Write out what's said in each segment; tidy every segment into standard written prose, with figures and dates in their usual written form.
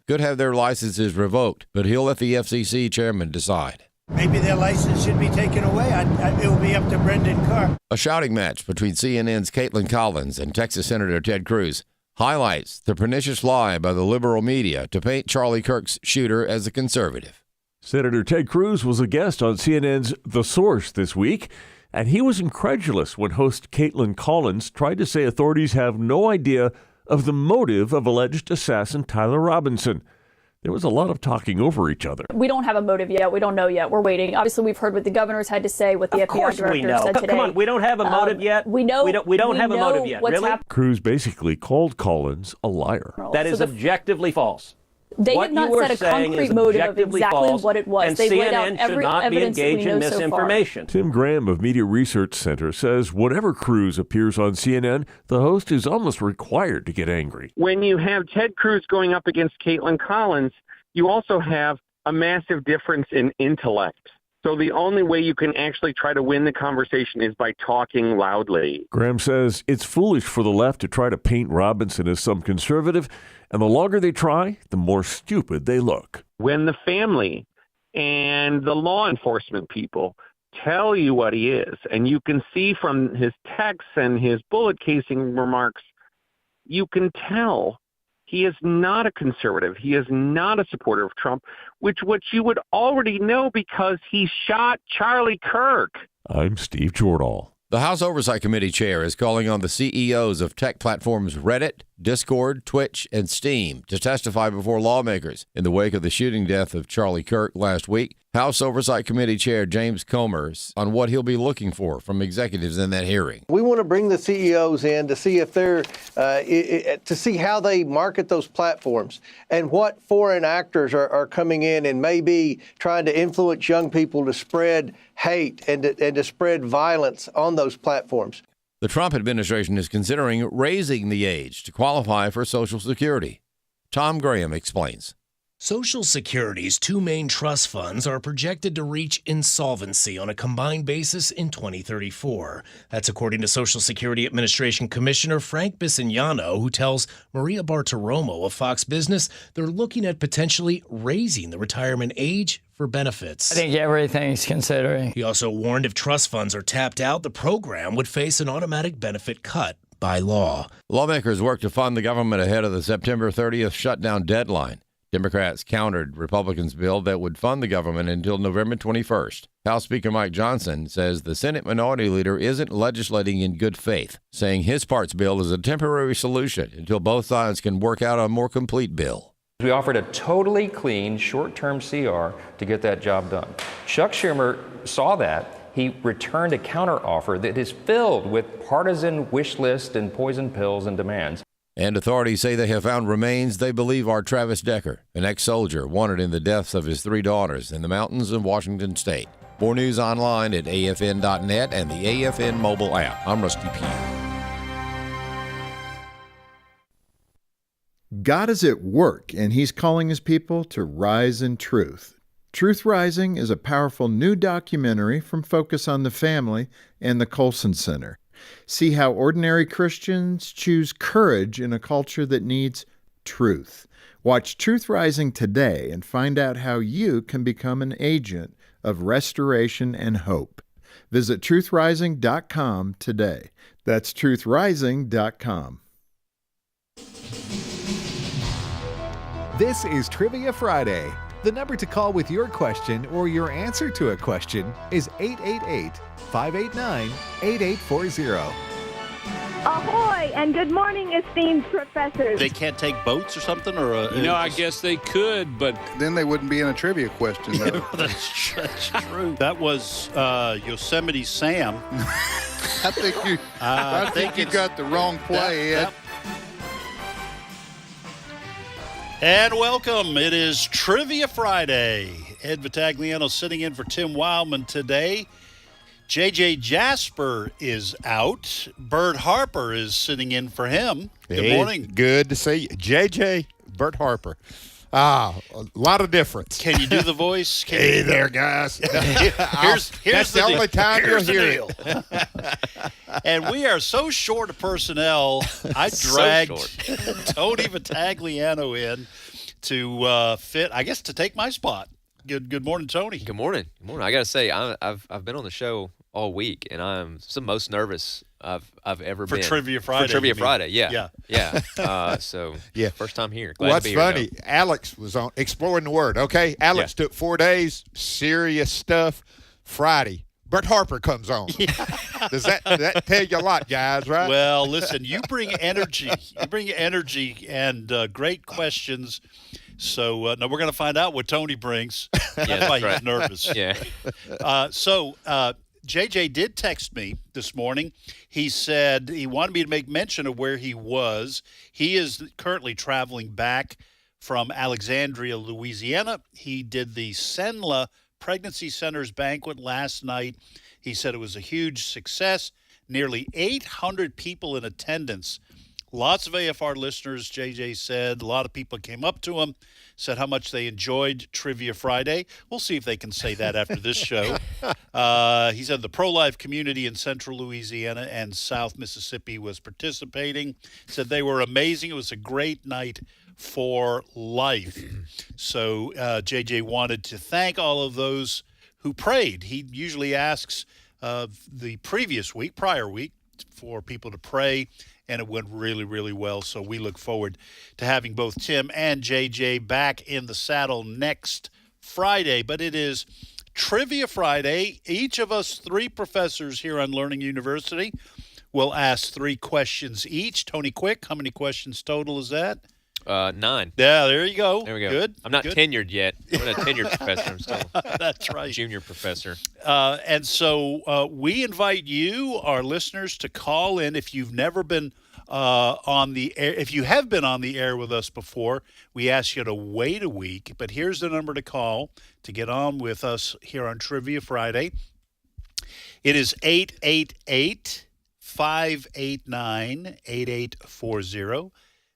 could have their licenses revoked, but he'll let the FCC chairman decide. Maybe their license should be taken away. It will be up to Brendan Carr. A shouting match between CNN's Caitlin Collins and Texas Senator Ted Cruz highlights the pernicious lie by the liberal media to paint Charlie Kirk's shooter as a conservative. Senator Ted Cruz was a guest on CNN's The Source this week, and he was incredulous when host Caitlin Collins tried to say authorities have no idea of the motive of alleged assassin Tyler Robinson. There was a lot of talking over each other. We don't have a motive yet. We don't know yet. We're waiting. Obviously, we've heard what the governor's had to say, what the FBI director said today. Come on, we don't have a motive yet. We know. We don't have a motive yet. Really? Cruz basically called Collins a liar. That is objectively false. They have not set a concrete motive of exactly what it was. They've laid out every evidence that we know so far. Tim Graham of Media Research Center says whenever Cruz appears on CNN, the host is almost required to get angry. When you have Ted Cruz going up against Caitlin Collins, you also have a massive difference in intellect. So the only way you can actually try to win the conversation is by talking loudly. Graham says it's foolish for the left to try to paint Robinson as some conservative, and the longer they try, the more stupid they look. When the family and the law enforcement people tell you what he is, and you can see from his texts and his bullet casing remarks, you can tell he is not a conservative. He is not a supporter of Trump, which you would already know because he shot Charlie Kirk. I'm Steve Jordahl. The House Oversight Committee chair is calling on the CEOs of tech platforms Reddit, Discord, Twitch, and Steam to testify before lawmakers in the wake of the shooting death of Charlie Kirk last week. House Oversight Committee Chair James Comer on what he'll be looking for from executives in that hearing. We want to bring the CEOs in to see if they're to see how they market those platforms and what foreign actors are coming in and maybe trying to influence young people to spread hate and to spread violence on those platforms. The Trump administration is considering raising the age to qualify for Social Security. Tom Graham explains. Social Security's two main trust funds are projected to reach insolvency on a combined basis in 2034. That's according to Social Security Administration Commissioner Frank Bisignano, who tells Maria Bartiromo of Fox Business they're looking at potentially raising the retirement age for benefits. I think everything's considering. He also warned if trust funds are tapped out, the program would face an automatic benefit cut by law. Lawmakers work to fund the government ahead of the September 30th shutdown deadline. Democrats countered Republicans' bill that would fund the government until November 21st. House Speaker Mike Johnson says the Senate Minority Leader isn't legislating in good faith, saying his part's bill is a temporary solution until both sides can work out a more complete bill. We offered a totally clean, short-term CR to get that job done. Chuck Schumer saw that. He returned a counteroffer that is filled with partisan wish lists and poison pills and demands. And authorities say they have found remains they believe are Travis Decker, an ex-soldier wanted in the deaths of his three daughters in the mountains of Washington State. More news online at afn.net and the AFN mobile app. I'm Rusty Pugh. God is at work, and he's calling his people to rise in truth. Truth Rising is a powerful new documentary from Focus on the Family and the Colson Center. See how ordinary Christians choose courage in a culture that needs truth. Watch Truth Rising today and find out how you can become an agent of restoration and hope. Visit truthrising.com today. That's truthrising.com. This is Trivia Friday. The number to call with your question or your answer to a question is 888-589-8840. Ahoy, and good morning, esteemed professors. They can't take boats or something? I guess they could, but then they wouldn't be in a trivia question, though. That's true. That was Yosemite Sam. I think you got the wrong play, Ed. And welcome. It is Trivia Friday. Ed Vitagliano sitting in for Tim Wildmon today. JJ Jasper is out. Bert Harper is sitting in for him. Good morning. Good to see you. JJ, Bert Harper. A lot of difference. Can you do the voice? Hey there, guys. Here's that's the only time you'll hear it. And we are so short of personnel, I dragged Tony Vitagliano in to fit, I guess, to take my spot. Good morning, Tony. Good morning. Good morning. I got to say, I've been on the show all week, and I'm the most nervous I've ever been. For Trivia Friday. For Trivia Friday, Yeah. So, Yeah. First time here. Well, Glad that's to be here, funny. Alex was on Exploring the Word, okay? Alex took 4 days, serious stuff. Friday, Bert Harper comes on. Does that tell you a lot, guys, right? Well, listen, you bring energy. You bring energy and great questions. So, now we're going to find out what Tony brings. That's why he's nervous. Yeah. JJ did text me this morning. He said he wanted me to make mention of where he was. He is currently traveling back from Alexandria, Louisiana. He did the Senla Pregnancy Centers banquet last night. He said it was a huge success. Nearly 800 people in attendance. Lots of AFR listeners, JJ said. A lot of people came up to him, said how much they enjoyed Trivia Friday. We'll see if they can say that after this show. He said the pro-life community in central Louisiana and South Mississippi was participating. Said they were amazing. It was a great night for life. So JJ wanted to thank all of those who prayed. He usually asks the prior week, for people to pray, and it went really, really well. So we look forward to having both Tim and JJ back in the saddle next Friday. But it is Trivia Friday. Each of us 3 professors here on Learning University will ask 3 questions each. Tony Quick, how many questions total is that? 9. Yeah, there you go. There we go. Good. I'm not tenured yet. I'm not a tenured professor. I'm still That's right. Junior professor. And so we invite you, our listeners, to call in if you've never been on the air. If you have been on the air with us before, we ask you to wait a week. But here's the number to call to get on with us here on Trivia Friday. It is 888-589-8840.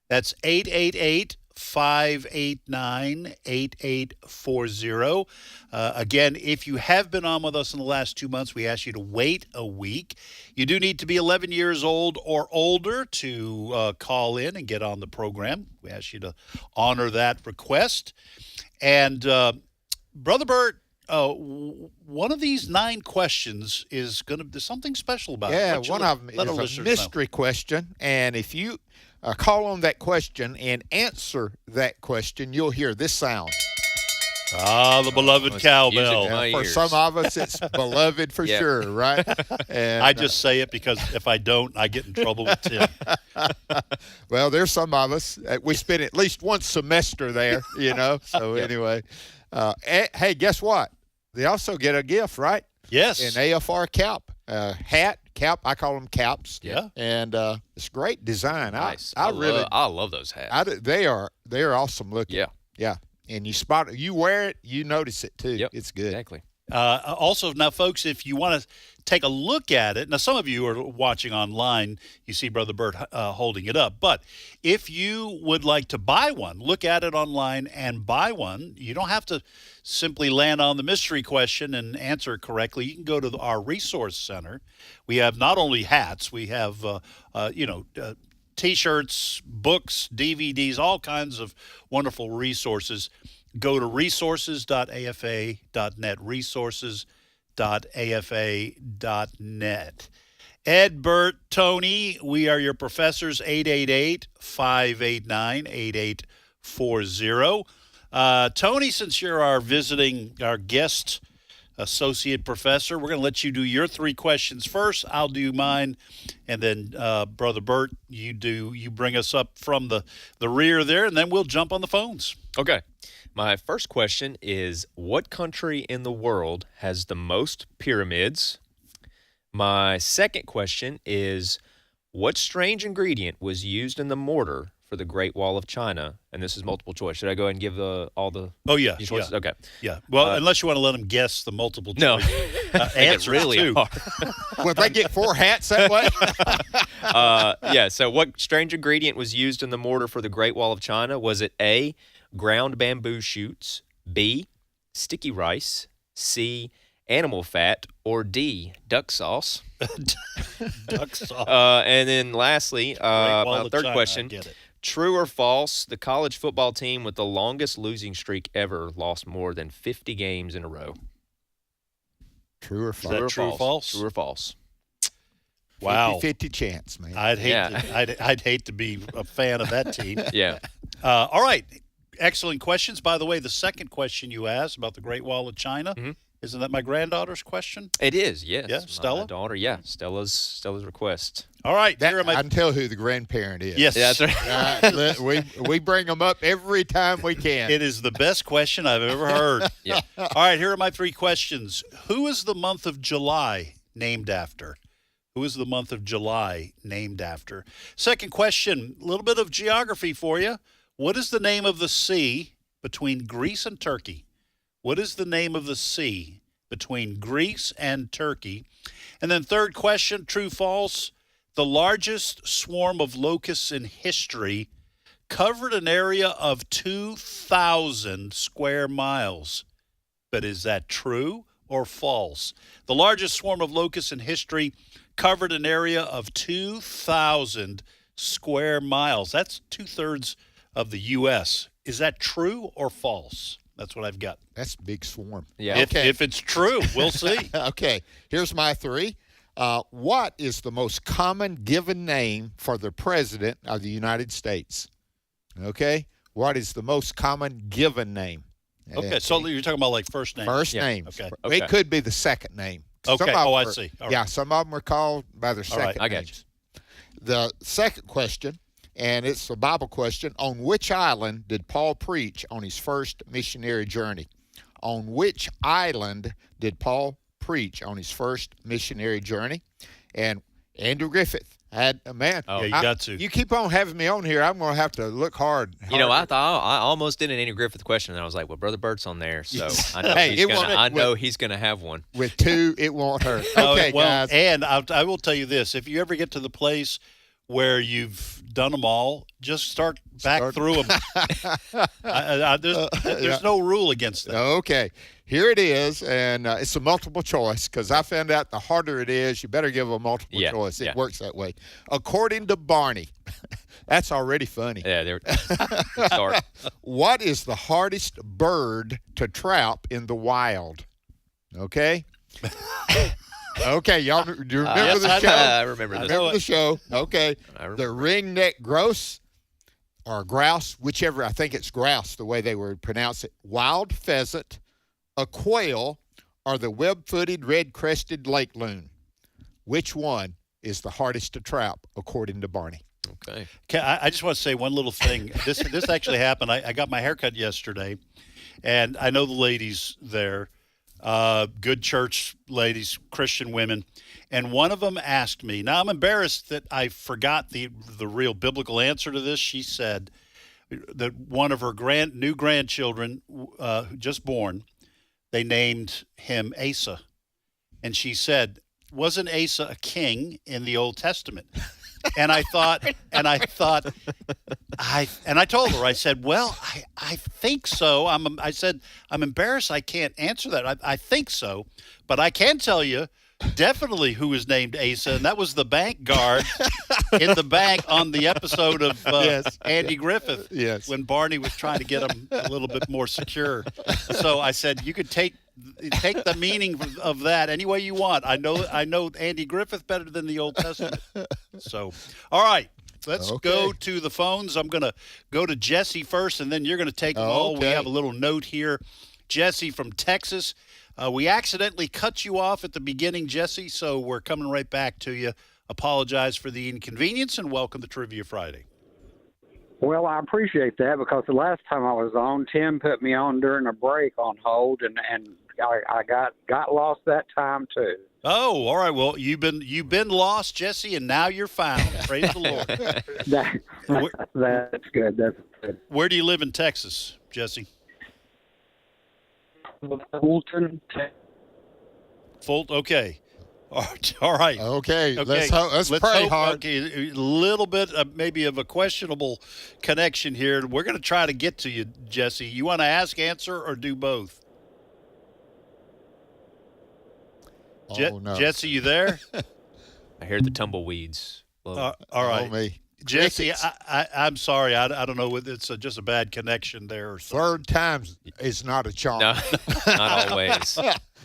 That's 888-589-8840. Again, if you have been on with us in the last 2 months, we ask you to wait a week. You do need to be 11 years old or older to call in and get on the program. We ask you to honor that request. And Brother Bert, one of these 9 questions is going to be something special about it. Yeah, one of them is a mystery question. And if you call on that question and answer that question, you'll hear this sound. The beloved cowbell. For some of us, it's beloved for sure, right? And I just say it because if I don't, I get in trouble with Tim. Well, there's some of us. We spent at least one semester there, So anyway, hey, guess what? They also get a gift, right? Yes. An AFR cap, hat, cap. I call them caps. Yeah. And it's great design. Nice. I love those hats. They are awesome looking. Yeah. Yeah. And you wear it, you notice it too. Yep. It's good. Exactly. Also, now, folks, if you want to take a look at it, now some of you are watching online, you see Brother Bert holding it up. But if you would like to buy one, look at it online and buy one. You don't have to simply land on the mystery question and answer it correctly. You can go to our resource center. We have not only hats, we have, T-shirts, books, DVDs, all kinds of wonderful resources. Go to resources.afa.net, resources.afa.net. Ed, Bert, Tony, we are your professors, 888-589-8840. Tony, since you're our guest associate professor, we're going to let you do your 3 questions first. I'll do mine, and then Brother Bert, you bring us up from the rear there, and then we'll jump on the phones. Okay. My first question is, what country in the world has the most pyramids? My second question is, what strange ingredient was used in the mortar for the Great Wall of China? And this is multiple choice. Should I go ahead and give all the choices? Yeah. Okay. Yeah. Well, unless you want to let them guess the multiple choice answers really too. Would they get 4 hats that way? So what strange ingredient was used in the mortar for the Great Wall of China? Was it A, ground bamboo shoots, B, sticky rice, C, animal fat, or D, duck sauce? Duck sauce. And then lastly, my third question, True or false, the college football team with the longest losing streak ever lost more than 50 games in a row. True or Is false? that true or false? True or false? Wow. 50-50 chance, man. I'd hate to be a fan of that team. Yeah. All right. Excellent questions. By the way, the second question you asked about the Great Wall of China, isn't that my granddaughter's question? It is, yes. Yeah, Stella? My daughter, yeah. Stella's request. All right. I can tell who the grandparent is. Yes. Yeah, that's right. we bring them up every time we can. It is the best question I've ever heard. Yeah. All right, here are my 3 questions. Who is the month of July named after? Who is the month of July named after? Second question, a little bit of geography for you. What is the name of the sea between Greece and Turkey? What is the name of the sea between Greece and Turkey? And then third question, true, false. The largest swarm of locusts in history covered an area of 2,000 square miles. But is that true or false? The largest swarm of locusts in history covered an area of 2,000 square miles. That's 2/3 of the U.S. Is that true or false? That's what I've got. That's a big swarm. Yeah. If it's true, we'll see. Okay, here's my 3. What is the most common given name for the President of the United States? Okay, what is the most common given name? Okay, so you're talking about like first name. First name. Okay. It could be the second name. Okay. I see. All right. Yeah, some of them are called by their second I got names. The second question, and it's a Bible question, on which island did Paul preach on his first missionary journey? On which island did Paul preach on his first missionary journey? And Andrew Griffith had a man. Oh, you got to. You keep on having me on here. I'm going to have to look hard. You know, I almost did an Andrew Griffith question, and I was like, well, Brother Bert's on there, so I know, he's gonna have one. With 2, it won't hurt. Okay, guys. And I will tell you this. If you ever get to the place where you've done them all, just start through them. There's no rule against that. Okay. Here it is, and it's a multiple choice because I found out the harder it is, you better give a multiple choice. It works that way. According to Barney, that's already funny. Yeah, they're start. What is the hardest bird to trap in the wild? Okay? Okay, y'all do you remember the show? I remember this. Remember the show. Okay. The ringneck grouse or grouse, whichever, I think it's grouse the way they would pronounce it, wild pheasant, a quail, or the web-footed red-crested lake loon. Which one is the hardest to trap, according to Barney? Okay. I just want to say one little thing. This actually happened. I got my haircut yesterday, and I know the ladies there, good church ladies, Christian women, and one of them asked me. Now, I'm embarrassed that I forgot the real biblical answer to this. She said that one of her new grandchildren, just born, they named him Asa. And she said, wasn't Asa a king in the Old Testament? And I told her, I said, well, I think so. I said, I'm embarrassed I can't answer that. I think so. But I can tell you definitely who was named Asa, and that was the bank guard in the bank on the episode of Andy Griffith when Barney was trying to get him a little bit more secure. So I said, you could take the meaning of that any way you want. I know Andy Griffith better than the Old Testament. So, all right. Let's go to the phones. I'm going to go to Jesse first, and then you're going to take them all. We have a little note here. Jesse from Texas. We accidentally cut you off at the beginning, Jesse, so we're coming right back to you. Apologize for the inconvenience, and welcome to Trivia Friday. Well, I appreciate that because the last time I was on, Tim put me on during a break on hold, and I got lost that time too. Oh, all right. Well, you've been lost, Jesse, and now you're found. Praise the Lord. That's good. That's good. Where do you live in Texas, Jesse? Fulton. Okay. All right. Okay. Let's pray hard. Okay. A little bit maybe of a questionable connection here. We're going to try to get to you, Jesse. You want to ask, answer, or do both? Oh, no. Jesse, you there? I hear the tumbleweeds. All right. Me. Jesse, I'm sorry. I don't know. It's just a bad connection there. Or something. Third time is not a charm. No, not always.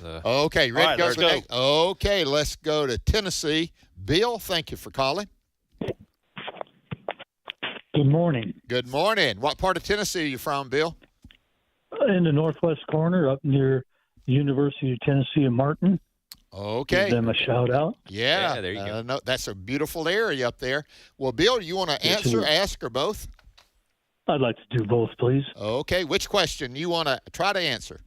Okay, ready to go? Let's go. Okay, let's go to Tennessee. Bill, thank you for calling. Good morning. Good morning. What part of Tennessee are you from, Bill? In the northwest corner, up near the University of Tennessee in Martin. Okay. Give them a shout out. Yeah, there you go. No, that's a beautiful area up there. Well, Bill, you want to answer, ask, or both? I'd like to do both, please. Okay. Which question you want to try to answer?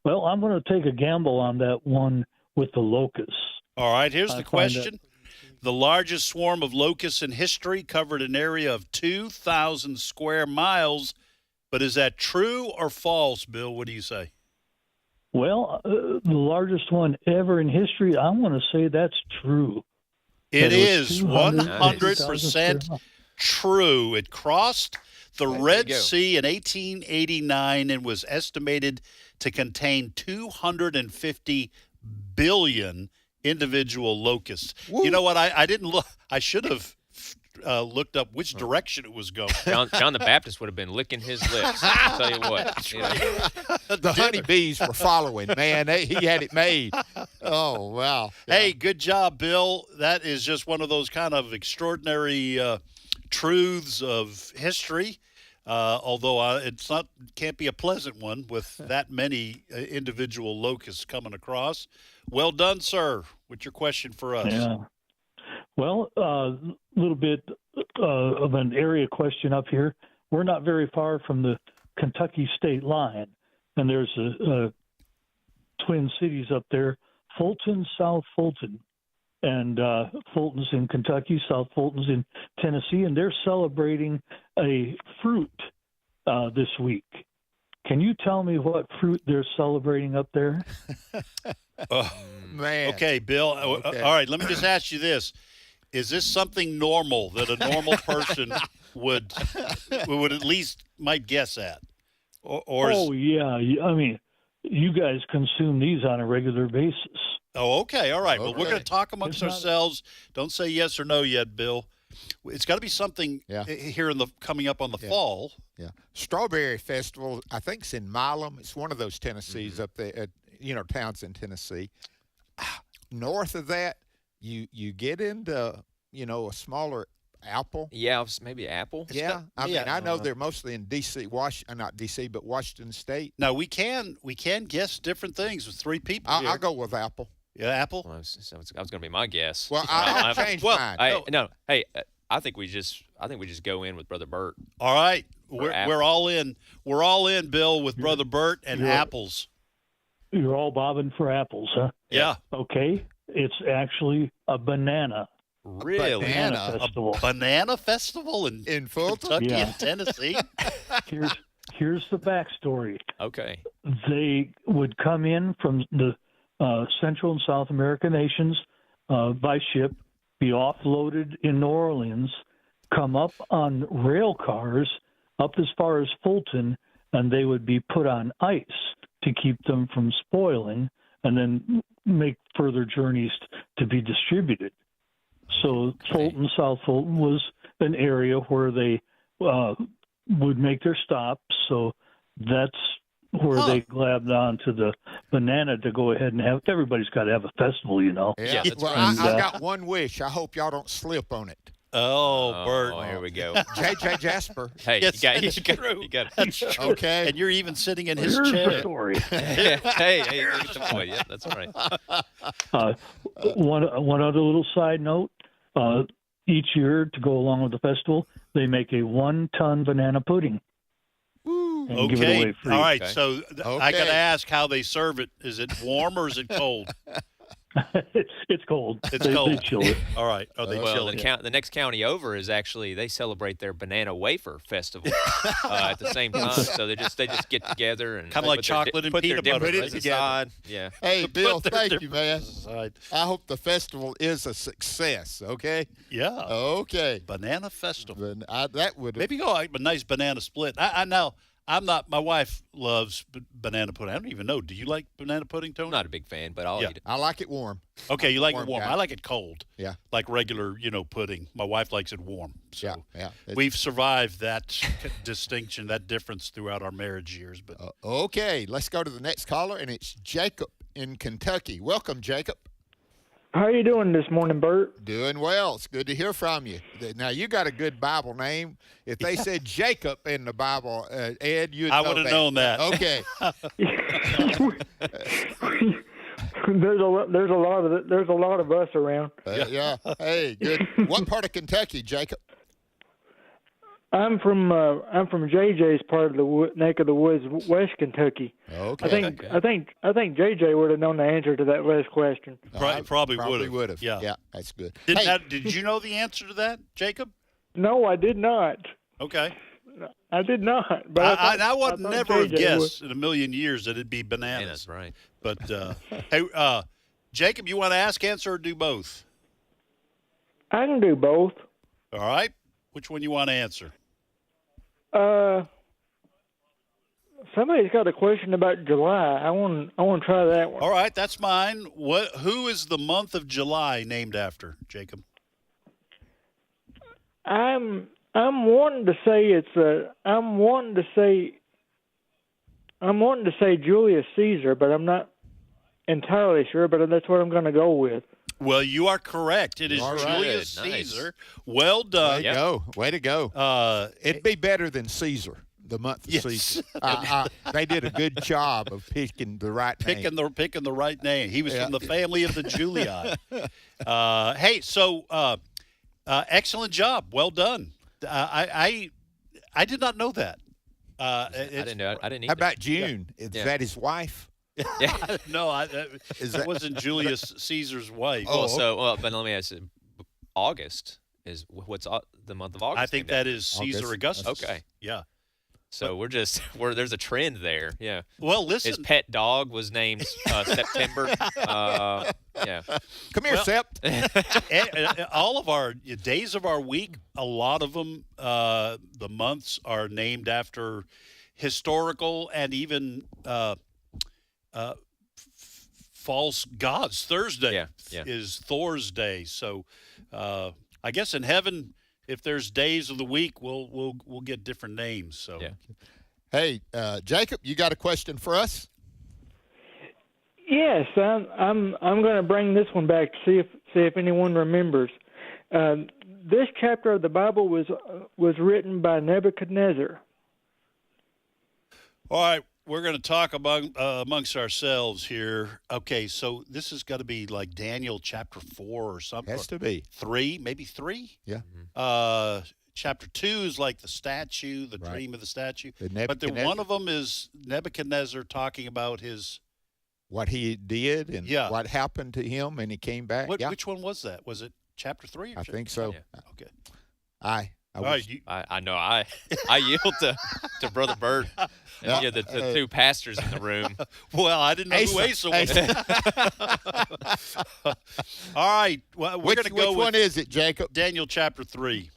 Well, I'm going to take a gamble on that one with the locusts. All right, here's the question. The largest swarm of locusts in history covered an area of 2,000 square miles. But is that true or false, Bill? What do you say? Well, the largest one ever in history, I'm going to say that's true. It is 100% true. It crossed the Red Sea in 1889 and was estimated to contain 250 billion individual locusts. Woo. You know what? I didn't look. I should have looked up which direction it was going. John the Baptist would have been licking his lips. I'll tell you what. The honeybees were following, man. He had it made. Oh, wow. Yeah. Hey, good job, Bill. That is just one of those kind of extraordinary truths of history. Although it's can't be a pleasant one with that many individual locusts coming across. Well done, sir. What's your question for us? Yeah. Well, a little bit of an area question up here. We're not very far from the Kentucky state line, and there's a twin cities up there, Fulton, South Fulton. And Fulton's in Kentucky, South Fulton's in Tennessee, and they're celebrating a fruit this week. Can you tell me what fruit they're celebrating up there? Man. Okay, Bill. Okay. All right, let me just ask you this. Is this something normal that a normal person would at least might guess at? Yeah. I mean, you guys consume these on a regular basis. Oh, okay. All right. Well, we're going to talk amongst ourselves. Don't say yes or no yet, Bill. It's got to be something here coming up on the fall. Yeah. Strawberry Festival, I think it's in Milam. It's one of those Tennessees up there, towns in Tennessee. North of that, you get into, a smaller apple. Yeah, maybe apple. Yeah. I know they're mostly in D.C., not D.C., but Washington State. Now, we can guess different things with three people I'll go with apple. Yeah, apple? Well, that was going to be my guess. Well, I'll change mine. I think we just go in with Brother Bert. All right. We're all in. We're all in, Bill, with Brother Bert and apples. You're all bobbing for apples, huh? Yeah. Okay. It's actually a banana. Really? Banana festival. A banana festival in Fulton? Kentucky and Tennessee? Here's the backstory. Okay. They would come in from the Central and South American nations by ship, be offloaded in New Orleans, come up on rail cars up as far as Fulton, and they would be put on ice to keep them from spoiling, and then make further journeys to be distributed. So Fulton, South Fulton was an area where they would make their stops. So that's where they grabbed onto the banana to go ahead and have. Everybody's got to have a festival, Yeah, that's well, right. I got one wish. I hope y'all don't slip on it. Oh, Bert. Oh, here we go. J.J. Jasper. Hey, Yes, you got it. That's true. Okay. And you're even sitting in his Here's chair. the story. hey, look at the boy. Yeah, that's all right. One other little side note. Each year, to go along with the festival, they make a 1-ton banana pudding. And give it Okay. away free. All right. Okay. So I got to ask how they serve it. Is it warm or is it cold? It's cold. It's They cold. chill it. All right. Oh, they chill it. The next county over is actually they celebrate their banana wafer festival at the same time. So they just get together and Kind of like chocolate and put their peanut butter. differences aside. Yeah. Hey, Bill, Put their thank you, man. differences aside. I hope the festival is a success, okay? Yeah. Okay. Banana festival. That would Maybe go a nice banana split. I I'm not. My wife loves banana pudding. I don't even know. Do you like banana pudding, Tony? I'm not a big fan, but I'll eat it. I like it warm. Okay, you like it warm. guy. I like it cold. Yeah. Like regular, pudding. My wife likes it warm. So yeah. we've survived that distinction, that difference throughout our marriage years. But okay, let's go to the next caller, and it's Jacob in Kentucky. Welcome, Jacob. How are you doing this morning, Bert? Doing well. It's good to hear from you. Now, you got a good Bible name. If they said Jacob in the Bible, Ed, you'd know I would have known that. Okay. There's a lot of us around. Yeah. Hey, good. What part of Kentucky, Jacob? I'm from JJ's part of the neck of the woods, West Kentucky. Okay. I think JJ would have known the answer to that last question. Probably would have. Yeah, that's good. Did you know the answer to that, Jacob? No, I did not. Okay. I did not. But I would never JJ guess would. in a million years that it'd be bananas. That's right. But hey, Jacob, you want to ask, answer, or do both? I can do both. All right. Which one you want to answer? Somebody's got a question about July. I want to try that one. All right, that's mine. Who is the month of July named after, Jacob? I'm wanting to say Julius Caesar, but I'm not entirely sure. But that's what I'm going to go with. Well, you are correct. It is Julius Caesar. Well done. Way to go. It'd be better than Caesar, the month of Caesar. They did a good job of picking the right name. Picking the right name. He was from the family of the Julii. Hey, so excellent job. Well done. I did not know that. I didn't know. I didn't. How about June? Is that his wife? No, that wasn't Julius Caesar's wife. But let me ask you, August is what's the month of August? I think that is Caesar Augustus. Okay. Yeah. So there's a trend there. Yeah. Well, listen. His pet dog was named September. Yeah. Come here, Sep. All of our days of our week, a lot of them, the months are named after historical and even false gods. Thursday is Thor's day. So I guess in heaven, if there's days of the week, we'll get different names. So Hey, Jacob, you got a question for us? Yes, I'm going to bring this one back to see if anyone remembers. This chapter of the Bible was written by Nebuchadnezzar. All right, we're going to talk amongst ourselves here. Okay, so this has got to be like Daniel chapter 4 or something. Has to be 3, maybe 3. Yeah. Chapter 2 is like the statue, the dream of the statue. But then Nebuchadnezzar. one of them is Nebuchadnezzar talking about what he did and what happened to him, and he came back. Which one was that? Was it chapter 3? I think so. Yeah. Okay. I know. I yield to Brother Bert and the two pastors in the room. Well, I didn't know who Asa was. All right. Well, we're going to go Which one is it, Jacob? Daniel chapter 3.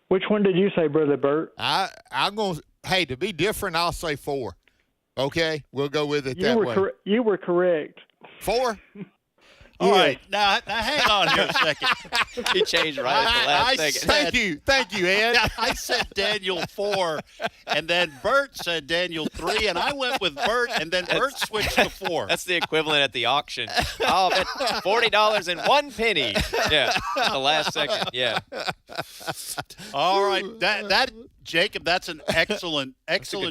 Which one did you say, Brother Bert? I'm going to, to be different, I'll say 4. Okay? We'll go with it that way. You were correct. 4? All right. Now hang on here a second. He changed right at the last second. Thank you, Ed. I said Daniel 4, and then Bert said Daniel 3, and I went with Bert, and then Bert switched to 4. That's the equivalent at the auction. Oh, $40 and 1 penny. Yeah, the last second. Yeah. All right, that Jacob, that's an excellent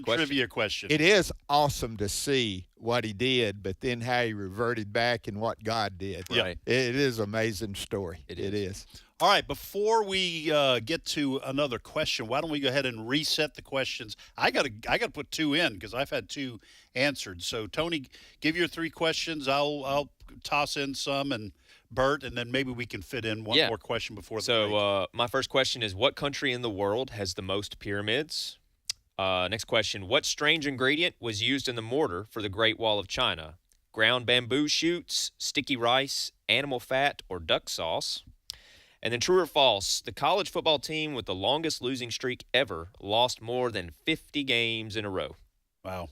trivia question. It is awesome to see what he did, but then how he reverted back and what God did. Right. It is an amazing story. It is. All right, before we get to another question, why don't we go ahead and reset the questions? I got to put 2 in because I've had 2 answered. So Tony, give your 3 questions. I'll toss in some, and Bert, and then maybe we can fit in one more question before the break. My first question is, what country in the world has the most pyramids? Next question, what strange ingredient was used in the mortar for the Great Wall of China? Ground bamboo shoots, sticky rice, animal fat, or duck sauce? And then true or false, the college football team with the longest losing streak ever lost more than 50 games in a row. Wow.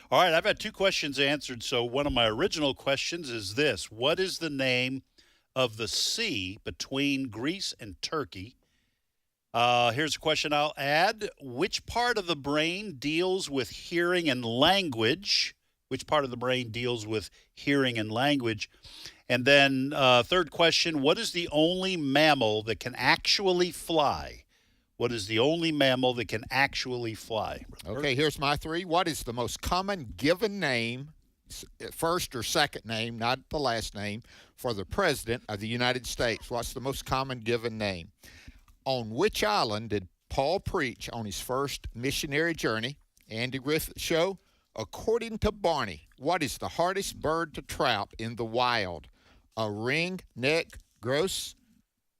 All right, I've had 2 questions answered. So one of my original questions is this. What is the name of the sea between Greece and Turkey? Here's a question I'll add. Which part of the brain deals with hearing and language? Which part of the brain deals with hearing and language? And then third question, what is the only mammal that can actually fly? What is the only mammal that can actually fly? Okay, here's my 3. What is the most common given name, first or second name, not the last name, for the President of the United States? What's the most common given name? On which island did Paul preach on his first missionary journey? Andy Griffith Show. According to Barney, what is the hardest bird to trap in the wild? A ring-necked grouse,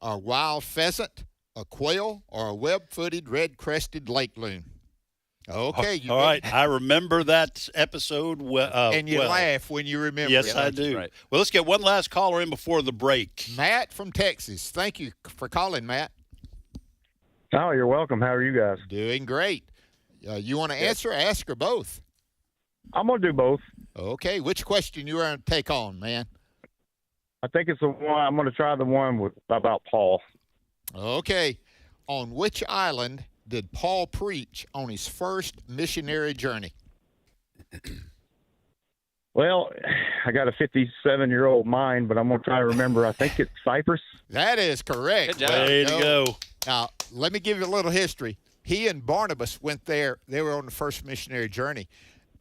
a wild pheasant, a quail, or a web-footed red-crested lake loon? Okay. All right. I remember that episode. And you laugh when you remember Yes, it. I do. Right. Well, let's get one last caller in before the break. Matt from Texas. Thank you for calling, Matt. Oh, you're welcome. How are you guys? Doing great. You want to answer or ask or both? I'm going to do both. Okay. Which question you want to take on, man? I think it's the one. I'm going to try the one about Paul. Okay. On which island did Paul preach on his first missionary journey? Well, I got a 57-year-old mind, but I'm going to try to remember. I think it's Cyprus. That is correct. Good job. Way to go. Now, let me give you a little history. He and Barnabas went there. They were on the first missionary journey.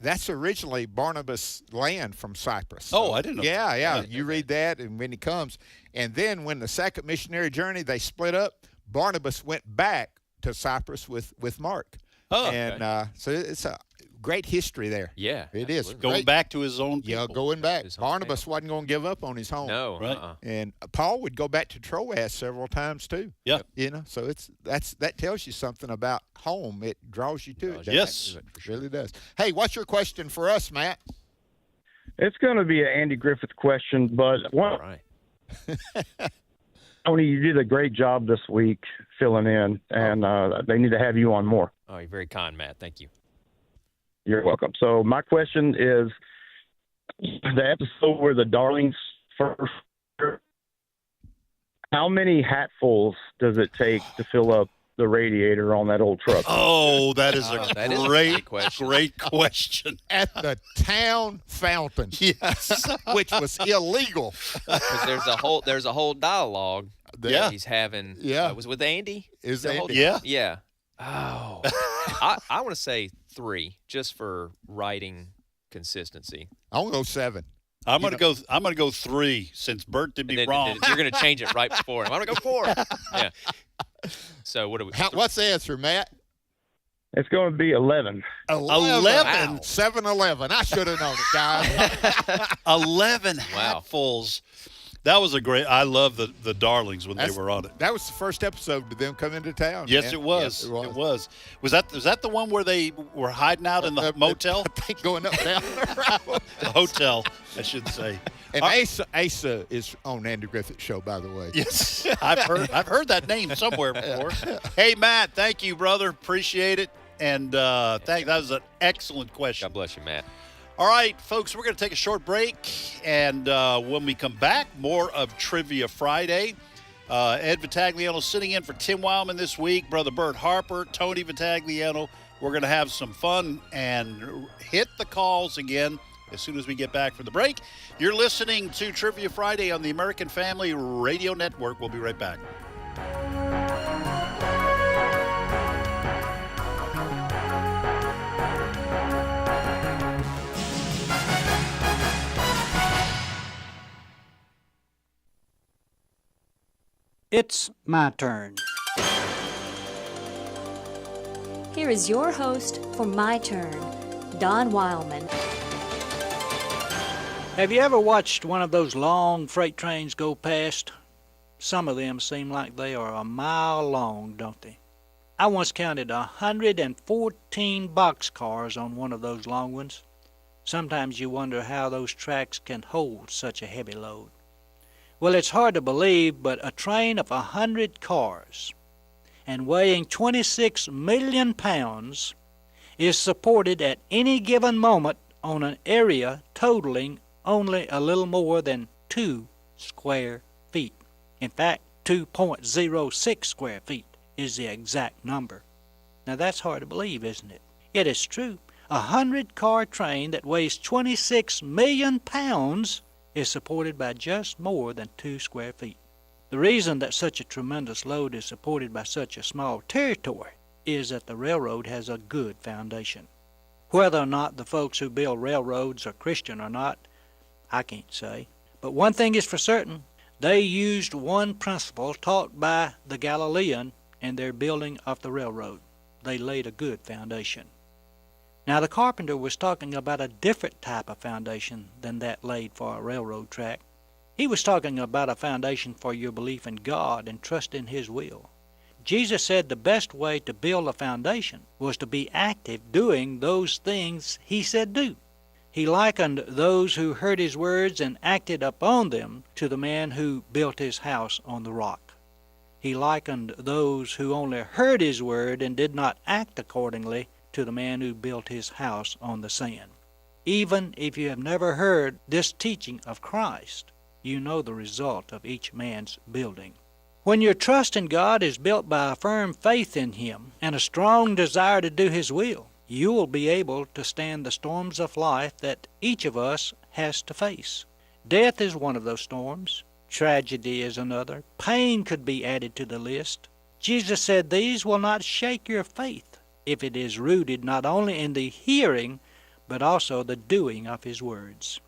That's originally Barnabas' land from Cyprus. Oh, I didn't know. Yeah. You read that, and when he comes. And then when the second missionary journey, they split up, Barnabas went back to Cyprus with Mark. Oh, and okay. So it's a great history there. Yeah. It is. Absolutely. Going Great. back to his own people. Yeah, going back. His home Barnabas wasn't going to give up on his home. No. Right. And Paul would go back to Troas several times too. Yeah. So that tells you something about home. It draws you to it. Yes. It really does. Hey, what's your question for us, Matt? It's going to be an Andy Griffith question, but one. Right. Tony, you did a great job this week filling in, and they need to have you on more. Oh, you're very kind, Matt. Thank you. You're welcome. So my question is, the episode where the Darlings first, how many hatfuls does it take to fill up the radiator on that old truck? Oh, that is That is a a great question. great question. At the town fountain. Yes. Which was illegal. Because there's a whole dialogue Yeah. that he's having. Yeah. Was it with Andy? Is The whole- Andy? Yeah. Yeah. Oh. I want to say 3 just for writing consistency. I'm going to go 7. I'm gonna go 3 since Bert did me And then- wrong. You're going to change it right before him. I'm going to go 4. Yeah. So what do we? What's the answer, Matt? It's going to be 11. 11? Wow. 7-11. I should have known it, guys. 11 Wow. hatfuls. That was a great. I love the Darlings when they were on it. That was the first episode of them coming to town. Yes, man. it was. Yes, It was. Was that the one where they were hiding out in the motel? I think going up and down the road. The hotel, I should say. And Asa is on Andy Griffith Show, by the way. Yes, I've heard that name somewhere before. Hey, Matt, thank you, brother. Appreciate it. And that was an excellent question. God bless you, Matt. All right, folks, we're going to take a short break. And when we come back, more of Trivia Friday. Ed Vitagliano sitting in for Tim Wildmon this week. Brother Bert Harper, Tony Vitagliano. We're going to have some fun and hit the calls again as soon as we get back from the break. You're listening to Trivia Friday on the American Family Radio Network. We'll be right back. It's my turn. Here is your host for My Turn, Don Wildman. Have you ever watched one of those long freight trains go past? Some of them seem like they are a mile long, don't they? I once counted 114 boxcars on one of those long ones. Sometimes you wonder how those tracks can hold such a heavy load. Well, it's hard to believe, but a train of 100 cars and weighing 26 million pounds is supported at any given moment on an area totaling only a little more than 2 square feet. In fact, 2.06 square feet is the exact number. Now that's hard to believe, isn't it? Yet it's true. A 100-car train that weighs 26 million pounds is supported by just more than 2 square feet. The reason that such a tremendous load is supported by such a small territory is that the railroad has a good foundation. Whether or not the folks who build railroads are Christian or not, I can't say. But one thing is for certain, they used one principle taught by the Galilean in their building of the railroad. They laid a good foundation. Now the carpenter was talking about a different type of foundation than that laid for a railroad track. He was talking about a foundation for your belief in God and trust in His will. Jesus said the best way to build a foundation was to be active doing those things He said do. He likened those who heard His words and acted upon them to the man who built his house on the rock. He likened those who only heard His word and did not act accordingly to the man who built his house on the sand. Even if you have never heard this teaching of Christ, you know the result of each man's building. When your trust in God is built by a firm faith in Him and a strong desire to do His will, you will be able to stand the storms of life that each of us has to face. Death is one of those storms. Tragedy is another. Pain could be added to the list. Jesus said these will not shake your faith if it is rooted not only in the hearing but also the doing of His words.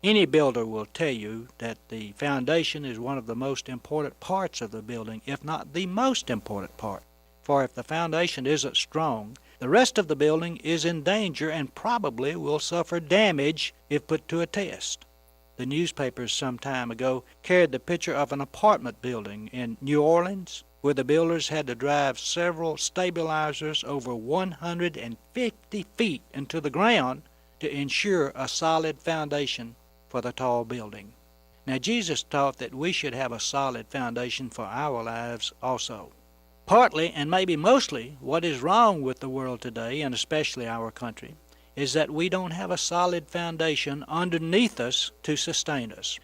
Any builder will tell you that the foundation is one of the most important parts of the building, if not the most important part. For if the foundation isn't strong, the rest of the building is in danger and probably will suffer damage if put to a test. The newspapers some time ago carried the picture of an apartment building in New Orleans where the builders had to drive several stabilizers over 150 feet into the ground to ensure a solid foundation for the tall building. Now, Jesus taught that we should have a solid foundation for our lives also. Partly, and maybe mostly, what is wrong with the world today, and especially our country, is that we don't have a solid foundation underneath us to sustain us.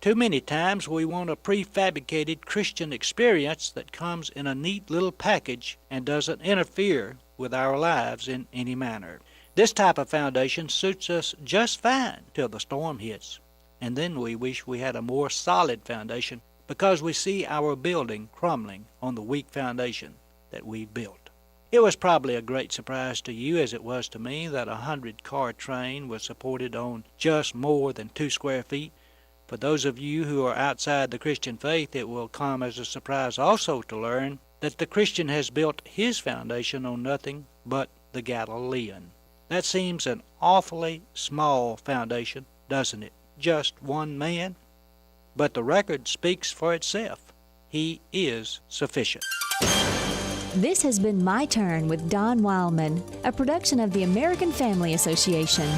Too many times we want a prefabricated Christian experience that comes in a neat little package and doesn't interfere with our lives in any manner. This type of foundation suits us just fine till the storm hits, and then we wish we had a more solid foundation because we see our building crumbling on the weak foundation that we've built. It was probably a great surprise to you, as it was to me, that a 100-car train was supported on just more than 2 square feet. For those of you who are outside the Christian faith, it will come as a surprise also to learn that the Christian has built his foundation on nothing but the Galilean. That seems an awfully small foundation, doesn't it? Just one man? But the record speaks for itself. He is sufficient. This has been My Turn with Don Wildmon, a production of the American Family Association.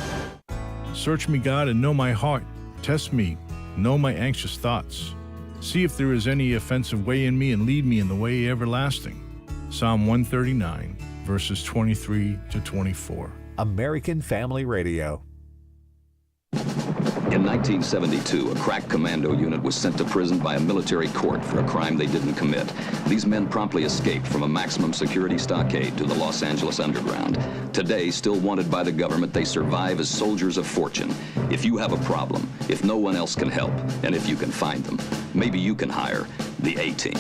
Search me, God, and know my heart. Test me, know my anxious thoughts. See if there is any offensive way in me, and lead me in the way everlasting. Psalm 139, verses 23 to 24. American Family Radio. In 1972, a crack commando unit was sent to prison by a military court for a crime they didn't commit. These men promptly escaped from a maximum security stockade to the Los Angeles underground. Today, still wanted by the government, they survive as soldiers of fortune. If you have a problem, if no one else can help, and if you can find them, maybe you can hire the A-Team.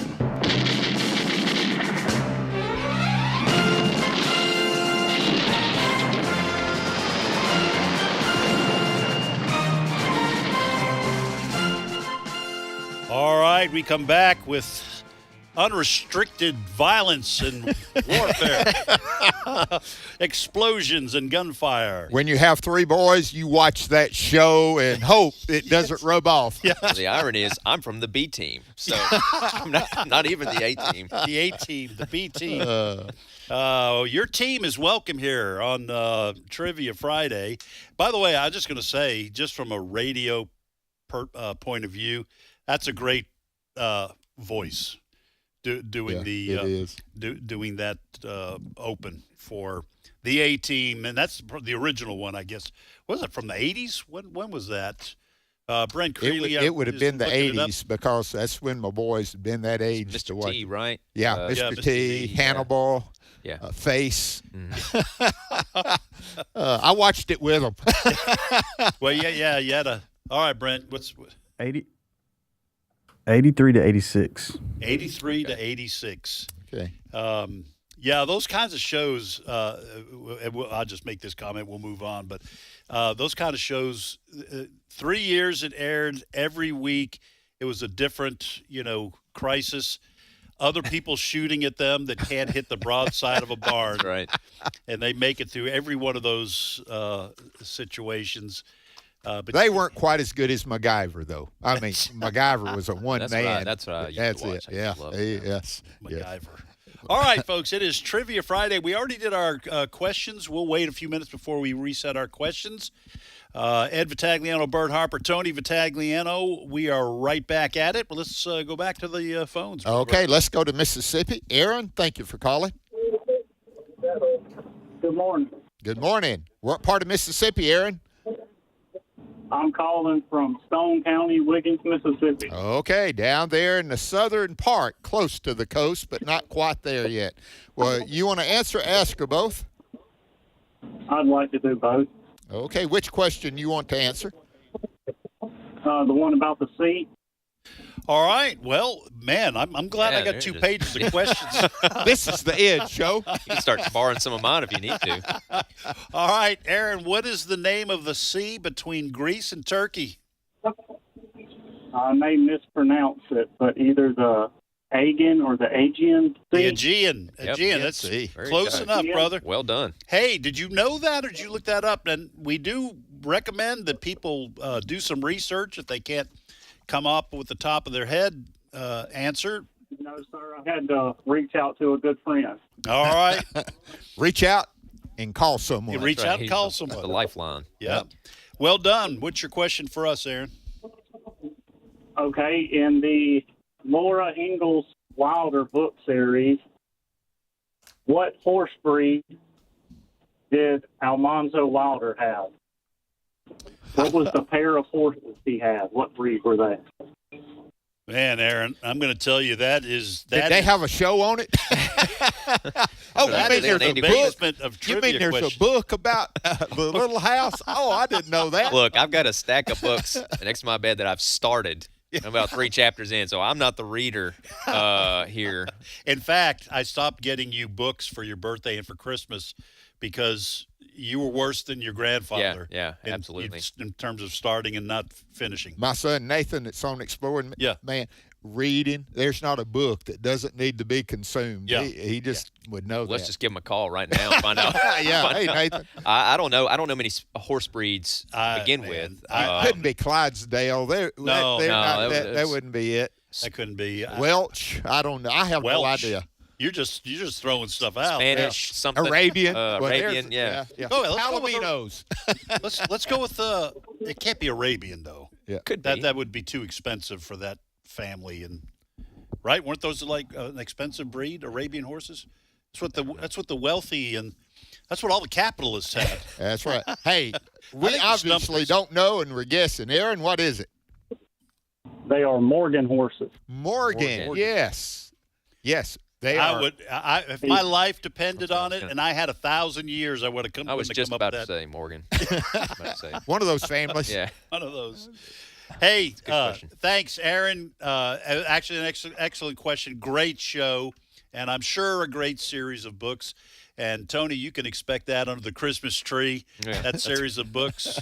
All right, we come back with unrestricted violence and warfare, explosions and gunfire. When you have 3 boys, you watch that show and hope it doesn't rub off. Yeah. The irony is I'm from the B team, so I'm not even the A team. The A team, the B team. Your team is welcome here on Trivia Friday. By the way, I was just going to say, just from a radio point of view, That's a great voice. Doing doing that open for the A-Team, and that's the original one, I guess. Was it from the 80s? When was that? Brent Creeley. It would have been the 80s because that's when my boys had been that age. Mr. T, right? Yeah, Mr. T, Hannibal, Face. Mm-hmm. I watched it with them. Well, yeah, you had a. All right, Brent, what's 83 to 86. 83 to 86. Okay. Yeah, those kinds of shows, I'll just make this comment, we'll move on, but those kind of shows, 3 years it aired every week. It was a different, crisis. Other people shooting at them that can't hit the broadside of a barn. Right. And they make it through every one of those situations. But they weren't quite as good as MacGyver, though. I mean, MacGyver was a one-man. That's what I used to watch. Yeah. Yes. MacGyver. All right, folks, it is Trivia Friday. We already did our questions. We'll wait a few minutes before we reset our questions. Ed Vitagliano, Bert Harper, Tony Vitagliano. We are right back at it. But let's go back to the phones. Okay, let's go to Mississippi. Aaron, thank you for calling. Good morning. Good morning. What part of Mississippi, Aaron? I'm calling from Stone County, Wiggins, Mississippi. Okay, down there in the southern part, close to the coast, but not quite there yet. Well, you want to ask or both? I'd like to do both. Okay, which question you want to answer? The one about the seat. All right. Well, man, I'm glad I got 2 pages of questions. This is the Ed Show. You can start borrowing some of mine if you need to. All right, Aaron, what is the name of the sea between Greece and Turkey? I may mispronounce it, but either the Aegean or the Aegean Sea. The Aegean. Aegean. That's close enough, brother. Well done. Hey, did you know that or did you look that up? And we do recommend that people do some research if they can't come up with the top of their head answer. No, sir. I had to reach out to a good friend. All right. Reach out and call someone. You reach out and call someone. The lifeline. Yeah. Well done. What's your question for us, Aaron? Okay. In the Laura Ingalls Wilder book series, what horse breed did Almanzo Wilder have? What was the pair of horses he had? What breed were they? Man, Aaron, I'm going to tell you Did they have a show on it? You mean there's a book about the little house? Oh, I didn't know that. Look, I've got a stack of books next to my bed that I've started. I'm about 3 chapters in, so I'm not the reader here. In fact, I stopped getting you books for your birthday and for Christmas because you were worse than your grandfather. Yeah, absolutely. In terms of starting and not finishing. My son Nathan, that's on Exploring, man, reading. There's not a book that doesn't need to be consumed. Yeah. He just would know Let's that. just give him a call right now and find out. Hey, Nathan. I don't know. I don't know many horse breeds to begin with. It couldn't be Clydesdale. That wouldn't be it. That couldn't be. Welch. I don't know. I have no idea. You're just throwing stuff out. Spanish, something. Arabian. Arabian, yeah. Oh, Palominos. Let's go with it can't be Arabian though. Yeah. Could be. That would be too expensive for that family, and right? Weren't those like an expensive breed, Arabian horses? That's what the wealthy and that's what all the capitalists had. That's right. Hey, we obviously don't know and we're guessing. Aaron, what is it? They are Morgan horses. Morgan. Yes. They are. If my life depended on it, and I had 1,000 years, I would have come. I was just about to say Morgan. One of those families. Yeah. One of those. Hey, thanks, Aaron. Actually, an excellent question. Great show, and I'm sure a great series of books. And Tony, you can expect that under the Christmas tree. Yeah. That series of books.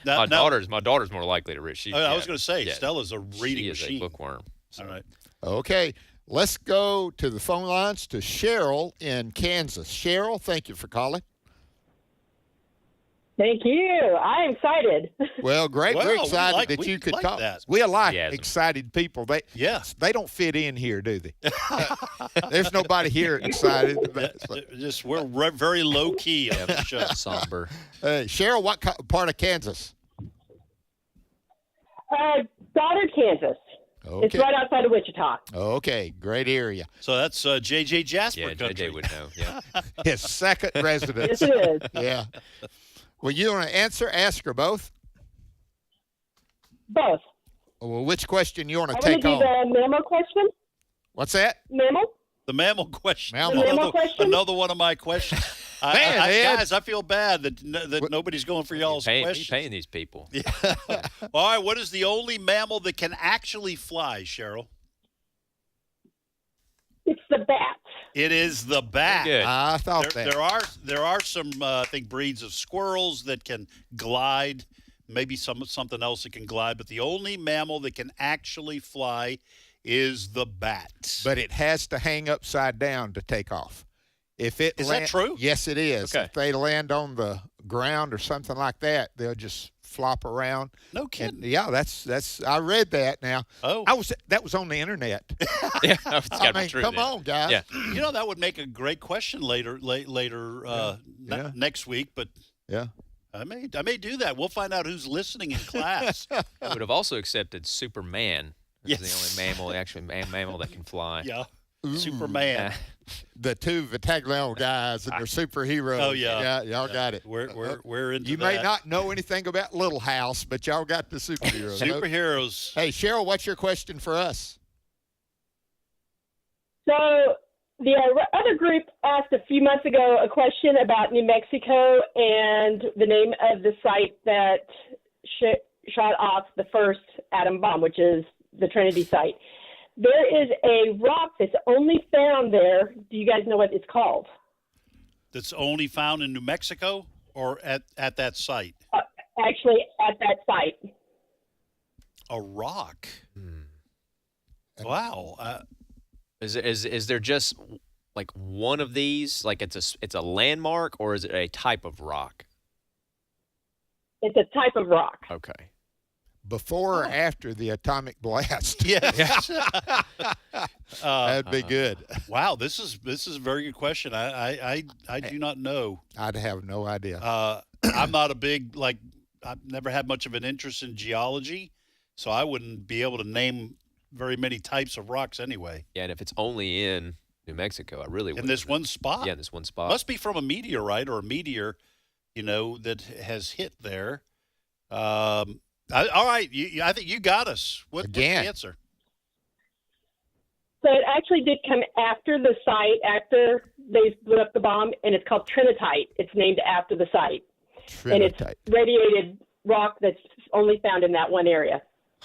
My daughter's more likely to read. I was going to say Stella's a reading machine. She is a bookworm. So. All right. Okay. Let's go to the phone lines to Cheryl in Kansas. Cheryl, thank you for calling. Thank you. I am excited. Well, great. We're excited that you could call. We like excited people. They don't fit in here, do they? There's nobody here excited. We're very low key on the show. Somber. Cheryl, what part of Kansas? Goddard, Kansas. Okay. It's right outside of Wichita. Okay, great area. So that's J.J. Jasper Yeah, country. JJ would know. Yeah. His second residence. Yes, it is. Yeah. Well, you want to answer, ask, or both? Both. Well, which question you want to I take want to do on? the mammal question. What's that? Mammal? The mammal question. Mammal. The mammal question? Another one of my questions. Man, Ed. Guys, I feel bad that nobody's going for y'all's questions. Paying these people. Yeah. All right, what is the only mammal that can actually fly, Cheryl? It's the bat. It is the bat. Good. I thought that. There are some I think breeds of squirrels that can glide, maybe something else that can glide, but the only mammal that can actually fly is the bat. But it has to hang upside down to take off. If it Is that true? Yes, it is. Okay. If they land on the ground or something like that, they'll just flop around. No kidding. And yeah, that's. I read that now. Oh. That was on the internet. Yeah, it's got I to be mean, true. come then. on, guys. Yeah. You know, that would make a great question later Yeah. next week, but Yeah. I may do that. We'll find out who's listening in class. I would have also accepted Superman. That's Yes. the only mammal, actually mammal that can fly. Yeah. Superman. The two Vitagliano guys and their superheroes. Oh, yeah. Y'all got it. We're into You that. may not know anything about Little House, but y'all got the superheroes. Superheroes. Hey, Cheryl, what's your question for us? So the other group asked a few months ago a question about New Mexico and the name of the site that shot off the first atom bomb, which is the Trinity site. There is a rock that's only found there. Do you guys know what it's called? That's only found in New Mexico or at that site? Actually, at that site. A rock. Wow. Is there just like one of these? Like it's a landmark, or is it a type of rock? It's a type of rock. Okay. Before or after the atomic blast? Yes. That'd be good. Wow, this is a very good question. I do not know. I'd have no idea. I'm not a big I've never had much of an interest in geology, so I wouldn't be able to name very many types of rocks anyway. Yeah, and if it's only in New Mexico, I really In this one spot? Yeah, in this one spot. Must be from a meteorite or a meteor, that has hit there. All right, I think you got us. What's the answer? So it actually did come after the site, after they blew up the bomb, and it's called Trinitite. It's named after the site. And it's radiated rock that's only found in that one area.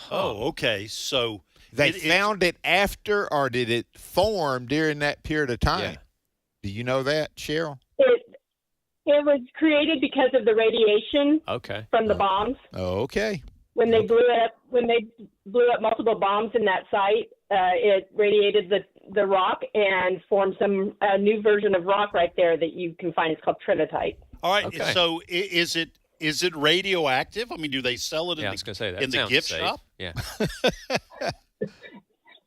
Oh, okay. So they found it after, or did it form during that period of time? Yeah. Do you know that, Cheryl? It was created because of the radiation from the bombs. Oh, okay. When they blew up multiple bombs in that site, it radiated the rock and formed some new version of rock right there that you can find. It's called Trinitite. All right. Okay. So is it radioactive? I mean, do they sell it in the gift safe. shop? Yeah.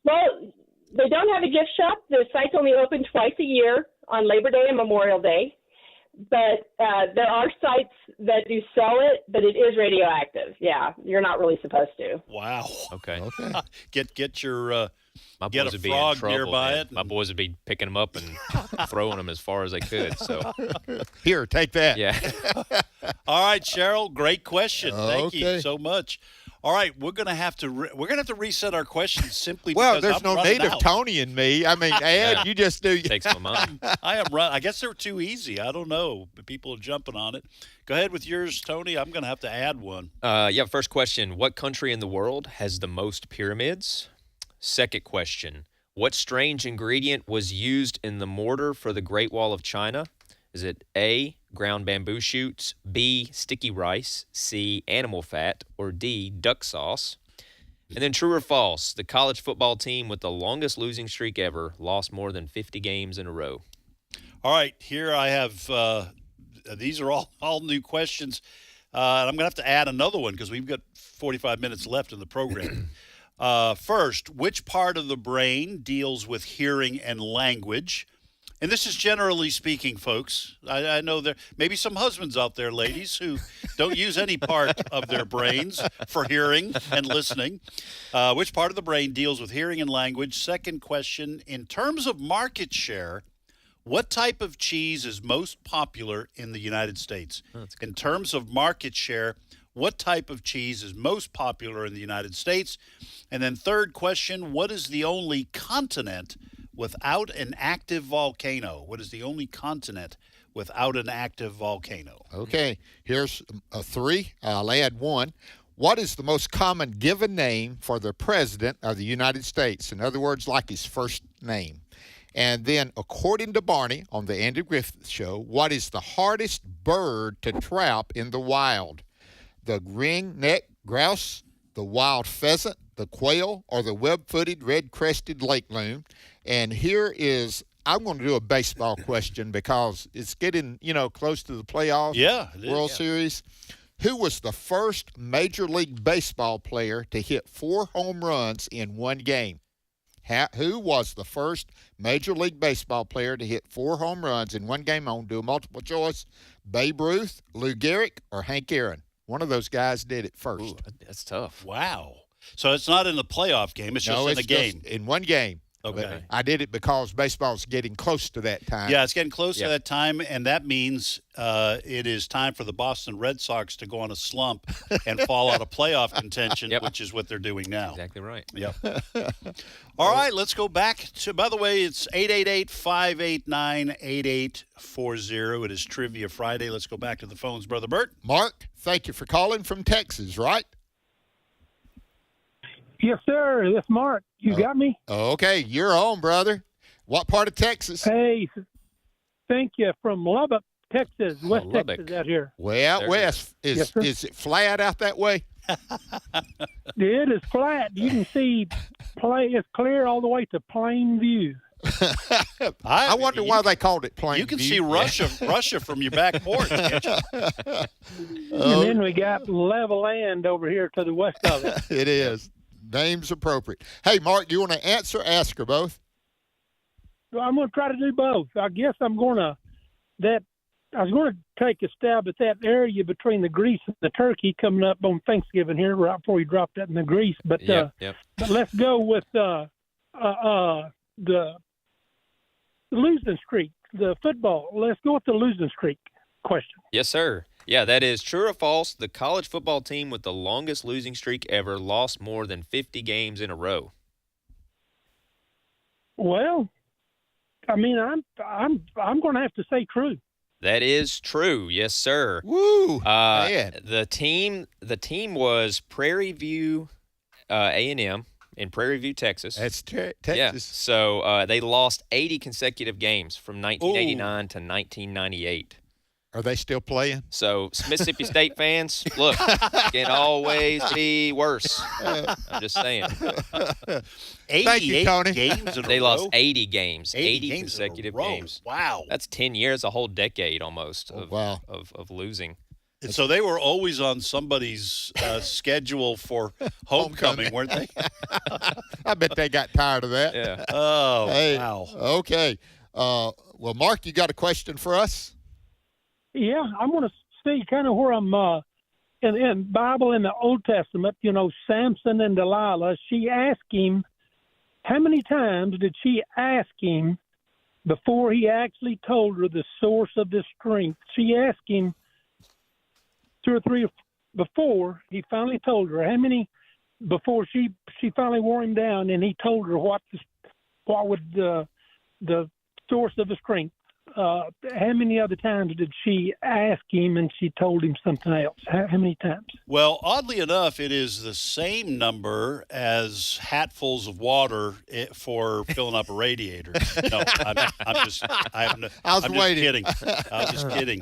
Well, they don't have a gift shop. The site's only open twice a year on Labor Day and Memorial Day. But there are sites that do sell it, but it is radioactive. Yeah, you're not really supposed to. Wow. Okay. Get your my get boys a would be in frog trouble, nearby man. it. My boys would be picking them up and throwing them as far as they could. So here, take that. Yeah. All right, Cheryl. Great question. Thank you so much. All right, we're gonna have to reset our questions simply because there's I'm no running need of out. Tony and me. I mean, Ed, you just do. Takes my mind. I am run. I guess they're too easy. I don't know, but people are jumping on it. Go ahead with yours, Tony. I'm gonna have to add one. First question: what country in the world has the most pyramids? Second question: what strange ingredient was used in the mortar for the Great Wall of China? Is it A, ground bamboo shoots, B, sticky rice, C, animal fat, or D, duck sauce? And then true or false, the college football team with the longest losing streak ever lost more than 50 games in a row. All right, here I have, these are all new questions. I'm going to have to add another one because we've got 45 minutes left in the program. First, which part of the brain deals with hearing and language? And this is generally speaking, folks. I know there may be some husbands out there, ladies, who Don't use any part of their brains for hearing and listening. Which part of the brain deals with hearing and language? Second question, in terms of market share, what type of cheese is most popular in the United States? In terms of market share, what type of cheese is most popular in the United States? And then third question, what is the only continent without an active volcano? What is the only continent without an active volcano? Okay, here's three. I'll add one. What is the most common given name for the President of the United States? In other words, like his first name. And then, according to Barney on the Andy Griffith Show, what is the hardest bird to trap in the wild? The ring-necked grouse, the wild pheasant, the quail, or the web-footed red-crested lake loon? And here is, I'm going to do a baseball question because it's getting, close to the playoffs. Yeah. World Series. Who was the first Major League Baseball player to hit 4 home runs in one game? Who was the first Major League Baseball player to hit 4 home runs in one game? On do a multiple choice. Babe Ruth, Lou Gehrig, or Hank Aaron? One of those guys did it first. Ooh, that's tough. Wow. So it's not in the playoff game. It's just in the game. In one game. Okay. I did it because baseball's getting close to that time. Yeah, it's getting close to that time, and that means it is time for the Boston Red Sox to go on a slump and fall out of playoff contention, which is what they're doing now. Exactly right. Yep. All right, let's go back to, by the way, it's 888-589-8840. It is Trivia Friday. Let's go back to the phones, Brother Bert. Mark, thank you for calling from Texas, right? Yes, sir. This Mark. You got me? Okay, you're on, brother. What part of Texas? Hey, thank you. From Lubbock, Texas, West Texas out here. Way out west. Is it flat out that way? It is flat. You can see it's clear all the way to Plain View. I wonder why they called it Plain View. You can see Russia from your back porch, can't you? And then we got level land over here to the west of it. It is. Name's appropriate. Hey, Mark, you want to answer, ask, or both? Well, I'm going to try to do both. I guess I was going to take a stab at that area between the grease and the turkey coming up on Thanksgiving here, right before you drop that in the grease. But but let's go with the losing streak, the football. Let's go with the losing streak question. Yes, sir. Yeah, that is true or false. The college football team with the longest losing streak ever lost more than 50 games in a row. Well, I mean, I'm going to have to say true. That is true. Yes, sir. Woo! The team was Prairie View A&M in Prairie View, Texas. That's Texas. Yeah. So they lost 80 consecutive games from 1989 to 1998. Are they still playing? So, Mississippi State fans, look, it can always be worse. I'm just saying. 88 Thank you, Tony. games in a They row? lost 80 games, 80 games consecutive in a row. games. Wow. That's 10 years, a whole decade almost of losing. And so they were always on somebody's schedule for homecoming, weren't they? I bet they got tired of that. Yeah. Oh, hey, wow. Okay. Well, Mark, you got a question for us? Yeah, I want to see kind of where I'm in Bible in the Old Testament, Samson and Delilah. She asked him, how many times did she ask him before he actually told her the source of his strength? She asked him 2 or 3 before he finally told her. How many before she finally wore him down and he told her what would the source of his strength? How many other times did she ask him and she told him something else? How many times? Well, oddly enough, it is the same number as hatfuls of water for filling up a radiator. No, I'm just kidding. I was just kidding.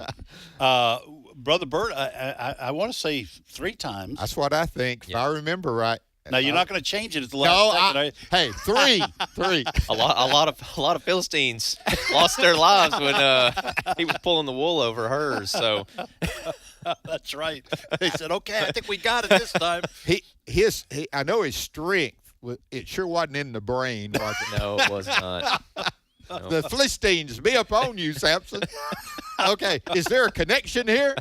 Brother Bert, I want to say 3 times. That's what I think, if I remember right. Now you're not going to change it at the last second. Hey, 3. A lot of Philistines lost their lives when he was pulling the wool over hers. So that's right. They said, "Okay, I think we got it this time." I know his strength. It sure wasn't in the brain, was it? No, it was not. No. The Philistines be upon you, Samson. Okay. Is there a connection here?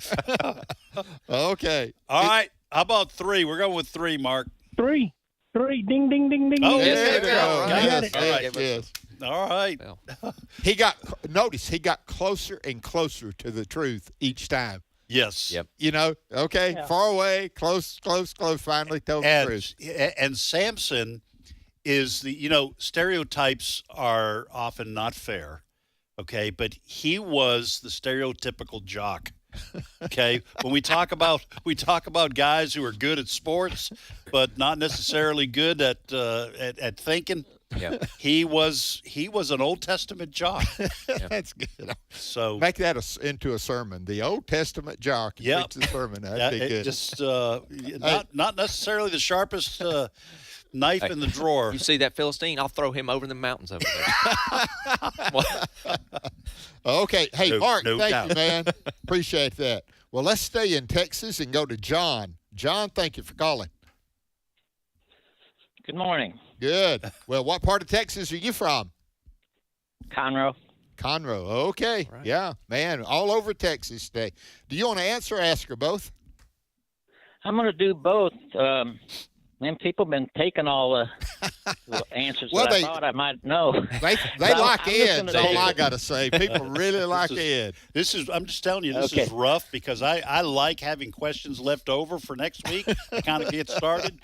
Okay. All right. How about 3? We're going with 3, Mark. 3. Ding, ding, ding, ding. Oh, ding. there we you go. go. Yes, All right. yes. All right. He got closer and closer to the truth each time. Yes. Yep. You know, okay, far away, close, finally told the truth. And Samson is stereotypes are often not fair, okay? But he was the stereotypical jock. Okay, when we talk about guys who are good at sports, but not necessarily good at thinking. Yeah. He was an Old Testament jock. That's good. So make that into a sermon. The Old Testament jock. Yep. Preach the sermon. That'd be good. Just not necessarily the sharpest knife in the drawer. You see that Philistine? I'll throw him over the mountains over there. Okay. Hey, Mark, no thank doubt. you, man. Appreciate that. Well, let's stay in Texas and go to John. John, thank you for calling. Good morning. Good. Well, what part of Texas are you from? Conroe. Conroe. Okay. Right. Yeah, man, all over Texas today. Do you want to answer or ask her both? I'm going to do both. Man, people have been taking all the answers Well, that I thought I might know. They But like I'm Ed, just that's gonna all do- I got to say. People really like Ed. I'm just telling you, this Okay. is rough because I like having questions left over for next week to kind of get started.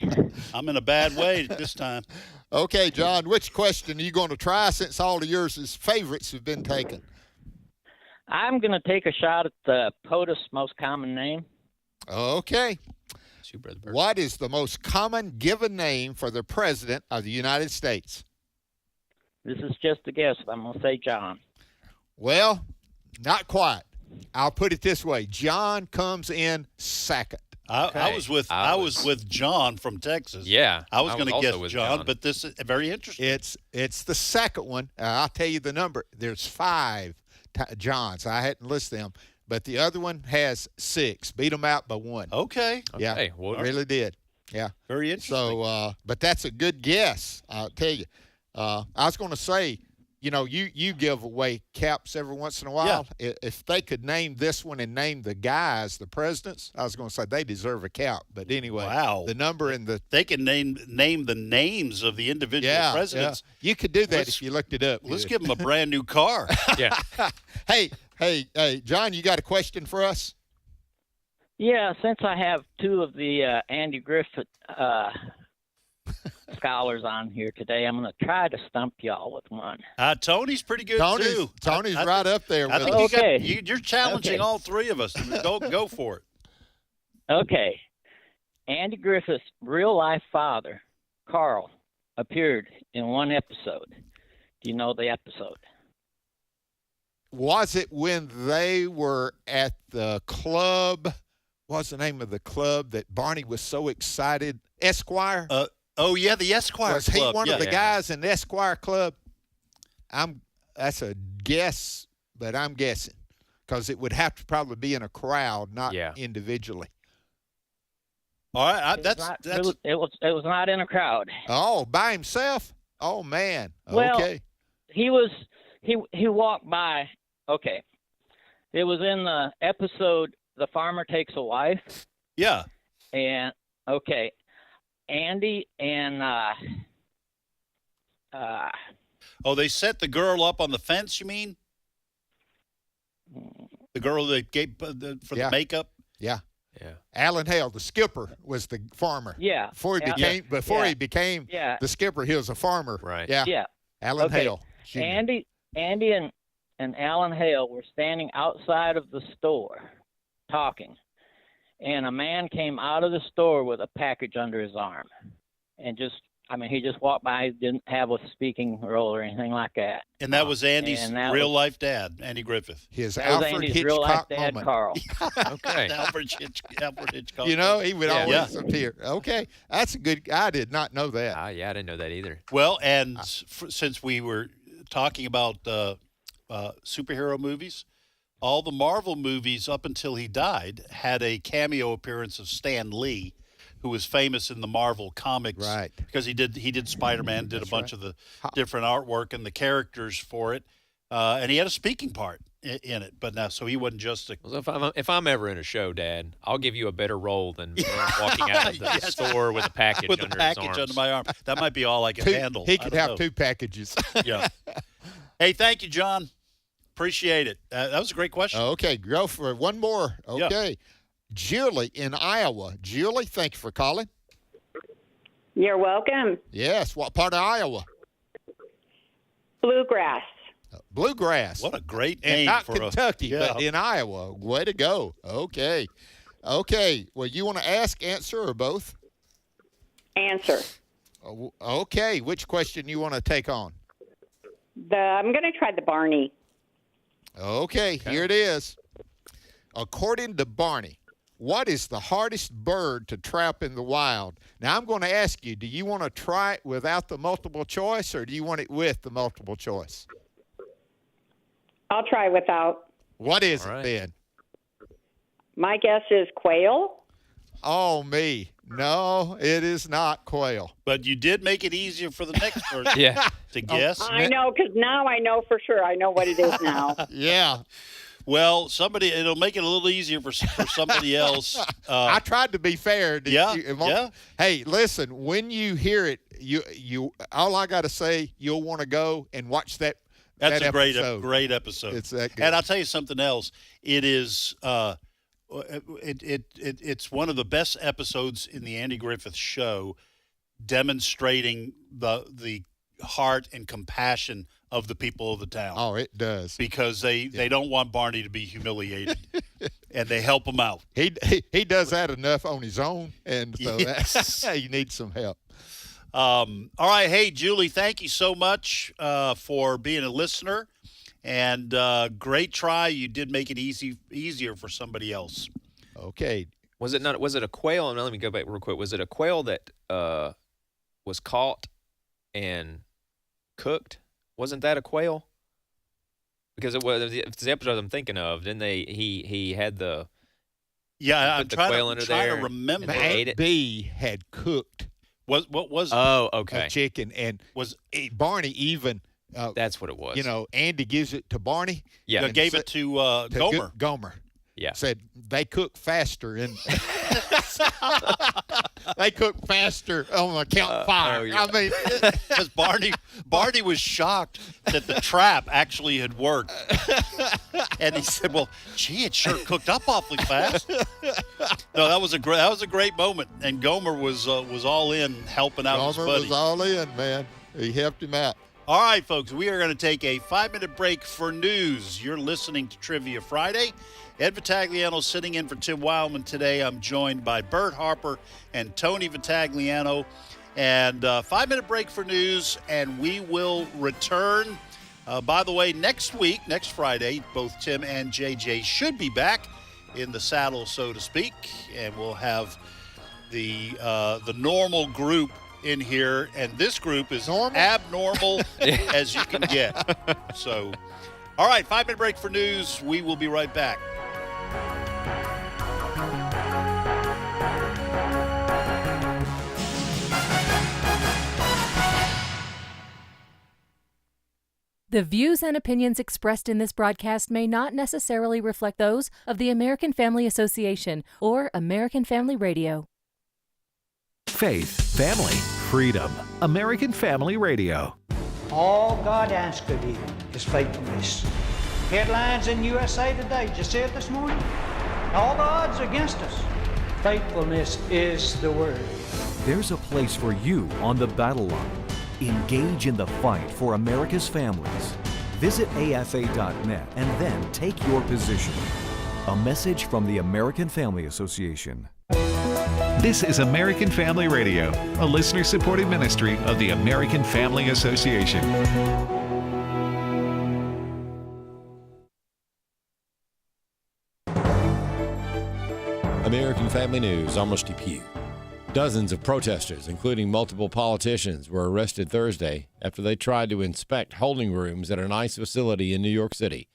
I'm in a bad way this time. Okay, John, which question are you going to try since all of yours' favorites have been taken? I'm going to take a shot at the POTUS most common name. Okay. It's you, Brother Bert. What is the most common given name for the President of the United States? This is just a guess. I'm going to say John. Well, not quite. I'll put it this way. John comes in second. I was with John from Texas. Yeah. I was going to also guess with John, but this is very interesting. It's the second one. I'll tell you the number. There's 5 Johns. I hadn't listed them, but the other one has 6. Beat them out by 1. Okay. Yeah, Okay, well, really did. Yeah. Very interesting. So, but that's a good guess. I'll tell you. I was going to say, you give away caps every once in a while. If they could name this one and name the guys, the presidents, I was going to say they deserve a cap. But anyway, wow, the number in the they can name the names of the individual presidents. Yeah. You could do that if you looked it up. Let's give them a brand new car. Yeah. Hey, John, you got a question for us? Yeah, since I have 2 of the Andy Griffith scholars on here today, I'm going to try to stump y'all with one. Tony's pretty good too. Tony's right up there I with think us. you're challenging Okay. all 3 of us. Go for it. Okay. Andy Griffith's real-life father, Carl, appeared in one episode. Do you know the episode? Was it when they were at the club? What's the name of the club that Barney was so excited? Esquire? Oh, yeah, the Esquire Was Club. he one Yeah. of the guys in the Esquire Club? That's a guess, but I'm guessing because it would have to probably be in a crowd, not individually. All right, It was not in a crowd. Oh, by himself? Oh man. Well, okay. He walked by. Okay, it was in the episode "The Farmer Takes a Wife." Yeah. And okay, Andy and they set the girl up on the fence. You mean the girl that gave for the makeup? Yeah. Yeah. Alan Hale, the skipper, was the farmer. Yeah. Before he became the skipper, he was a farmer. Right. Yeah. Yeah. Alan Okay. Hale. Jr. Andy and Alan Hale were standing outside of the store talking, and a man came out of the store with a package under his arm, and he just walked by. He didn't have a speaking role or anything like that. And that was Andy's real life dad, Andy Griffith. His Andy's real life dad, moment. Carl. Okay. Albert Hitchcock. He would always appear. Okay, that's a good. I did not know that. I didn't know that either. Well, and since we were talking about superhero movies, all the Marvel movies up until he died had a cameo appearance of Stan Lee, who was famous in the Marvel comics, right? Because he did Spider-Man, did a bunch of the different artwork and the characters for it, and he had a speaking part. in it. But now, so he wasn't just a. Well, if I'm ever in a show, Dad, I'll give you a better role than walking out of the store with a package with under a package his arms. under my arm. That might be all I can handle. He could have 2 packages. Yeah. Hey, thank you, John. Appreciate it. That was a great question. Okay, go for one more. Okay. Yeah. Julie in Iowa. Julie, thank you for calling. You're welcome. Yes. What part of Iowa? Bluegrass. Bluegrass. What a great name. And not for Kentucky, but in Iowa. Way to go. Okay. Well, you want to ask, answer, or both? Answer. Okay. Which question you want to take on? I'm going to try the Barney. Okay, here it is. According to Barney, what is the hardest bird to trap in the wild? Now, I'm going to ask you, do you want to try it without the multiple choice, or do you want it with the multiple choice? I'll try without. What is it then? My guess is quail. Oh, me. No, it is not quail. But you did make it easier for the next person to guess. I know, because now I know for sure. I know what it is now. Yeah. Well, it'll make it a little easier for somebody else. I tried to be fair. Yeah. Hey, listen, when you hear it, you all I got to say, you'll want to go and watch that. That's a great episode. It's that good. And I'll tell you something else. It is it's one of the best episodes in the Andy Griffith Show, demonstrating the heart and compassion of the people of the town. Oh, it does. Because they don't want Barney to be humiliated, and they help him out. He does that enough on his own, and so you need some help. All right. Hey, Julie, thank you so much for being a listener. And great try. You did make it easier for somebody else. Okay. Was it a quail? Now, let me go back real quick. Was it a quail that was caught and cooked? Wasn't that a quail? Because it's the episode I'm thinking of. Didn't he had the I'm trying to remember. B had cooked. What was? Oh, okay. A chicken, and Barney even. That's what it was. Andy gives it to Barney. Yeah, gave it to Gomer. Gomer. Yeah. Said they cook faster they cook faster on the campfire. I mean, because Barney was shocked that the trap actually had worked, and he said, "Well, gee, it sure cooked up awfully fast." No, that was a great moment, and Gomer was all in helping out his buddy. Gomer was all in, man. He helped him out. All right, folks, we are going to take a 5-minute break for news. You're listening to Trivia Friday. Ed Vitagliano sitting in for Tim Wildmon today. I'm joined by Bert Harper and Tony Vitagliano. And 5-minute break for news, and we will return. By the way, next Friday, both Tim and JJ should be back in the saddle, so to speak, and we'll have the normal group in here, and this group is abnormal as you can get. So, all right, 5-minute break for news. We will be right back. The views and opinions expressed in this broadcast may not necessarily reflect those of the American Family Association or American Family Radio. Faith, family, freedom. American Family Radio. All God asks of you is faithfulness. Headlines in USA Today. Did you see it this morning? All the odds against us. Faithfulness is the word. There's a place for you on the battle line. Engage in the fight for America's families. Visit afa.net and then take your position. A message from the American Family Association. This is American Family Radio, a listener-supported ministry of the American Family Association. American Family News, I'm Rusty Pugh. Dozens of protesters, including multiple politicians, were arrested Thursday after they tried to inspect holding rooms at an ICE facility in New York City.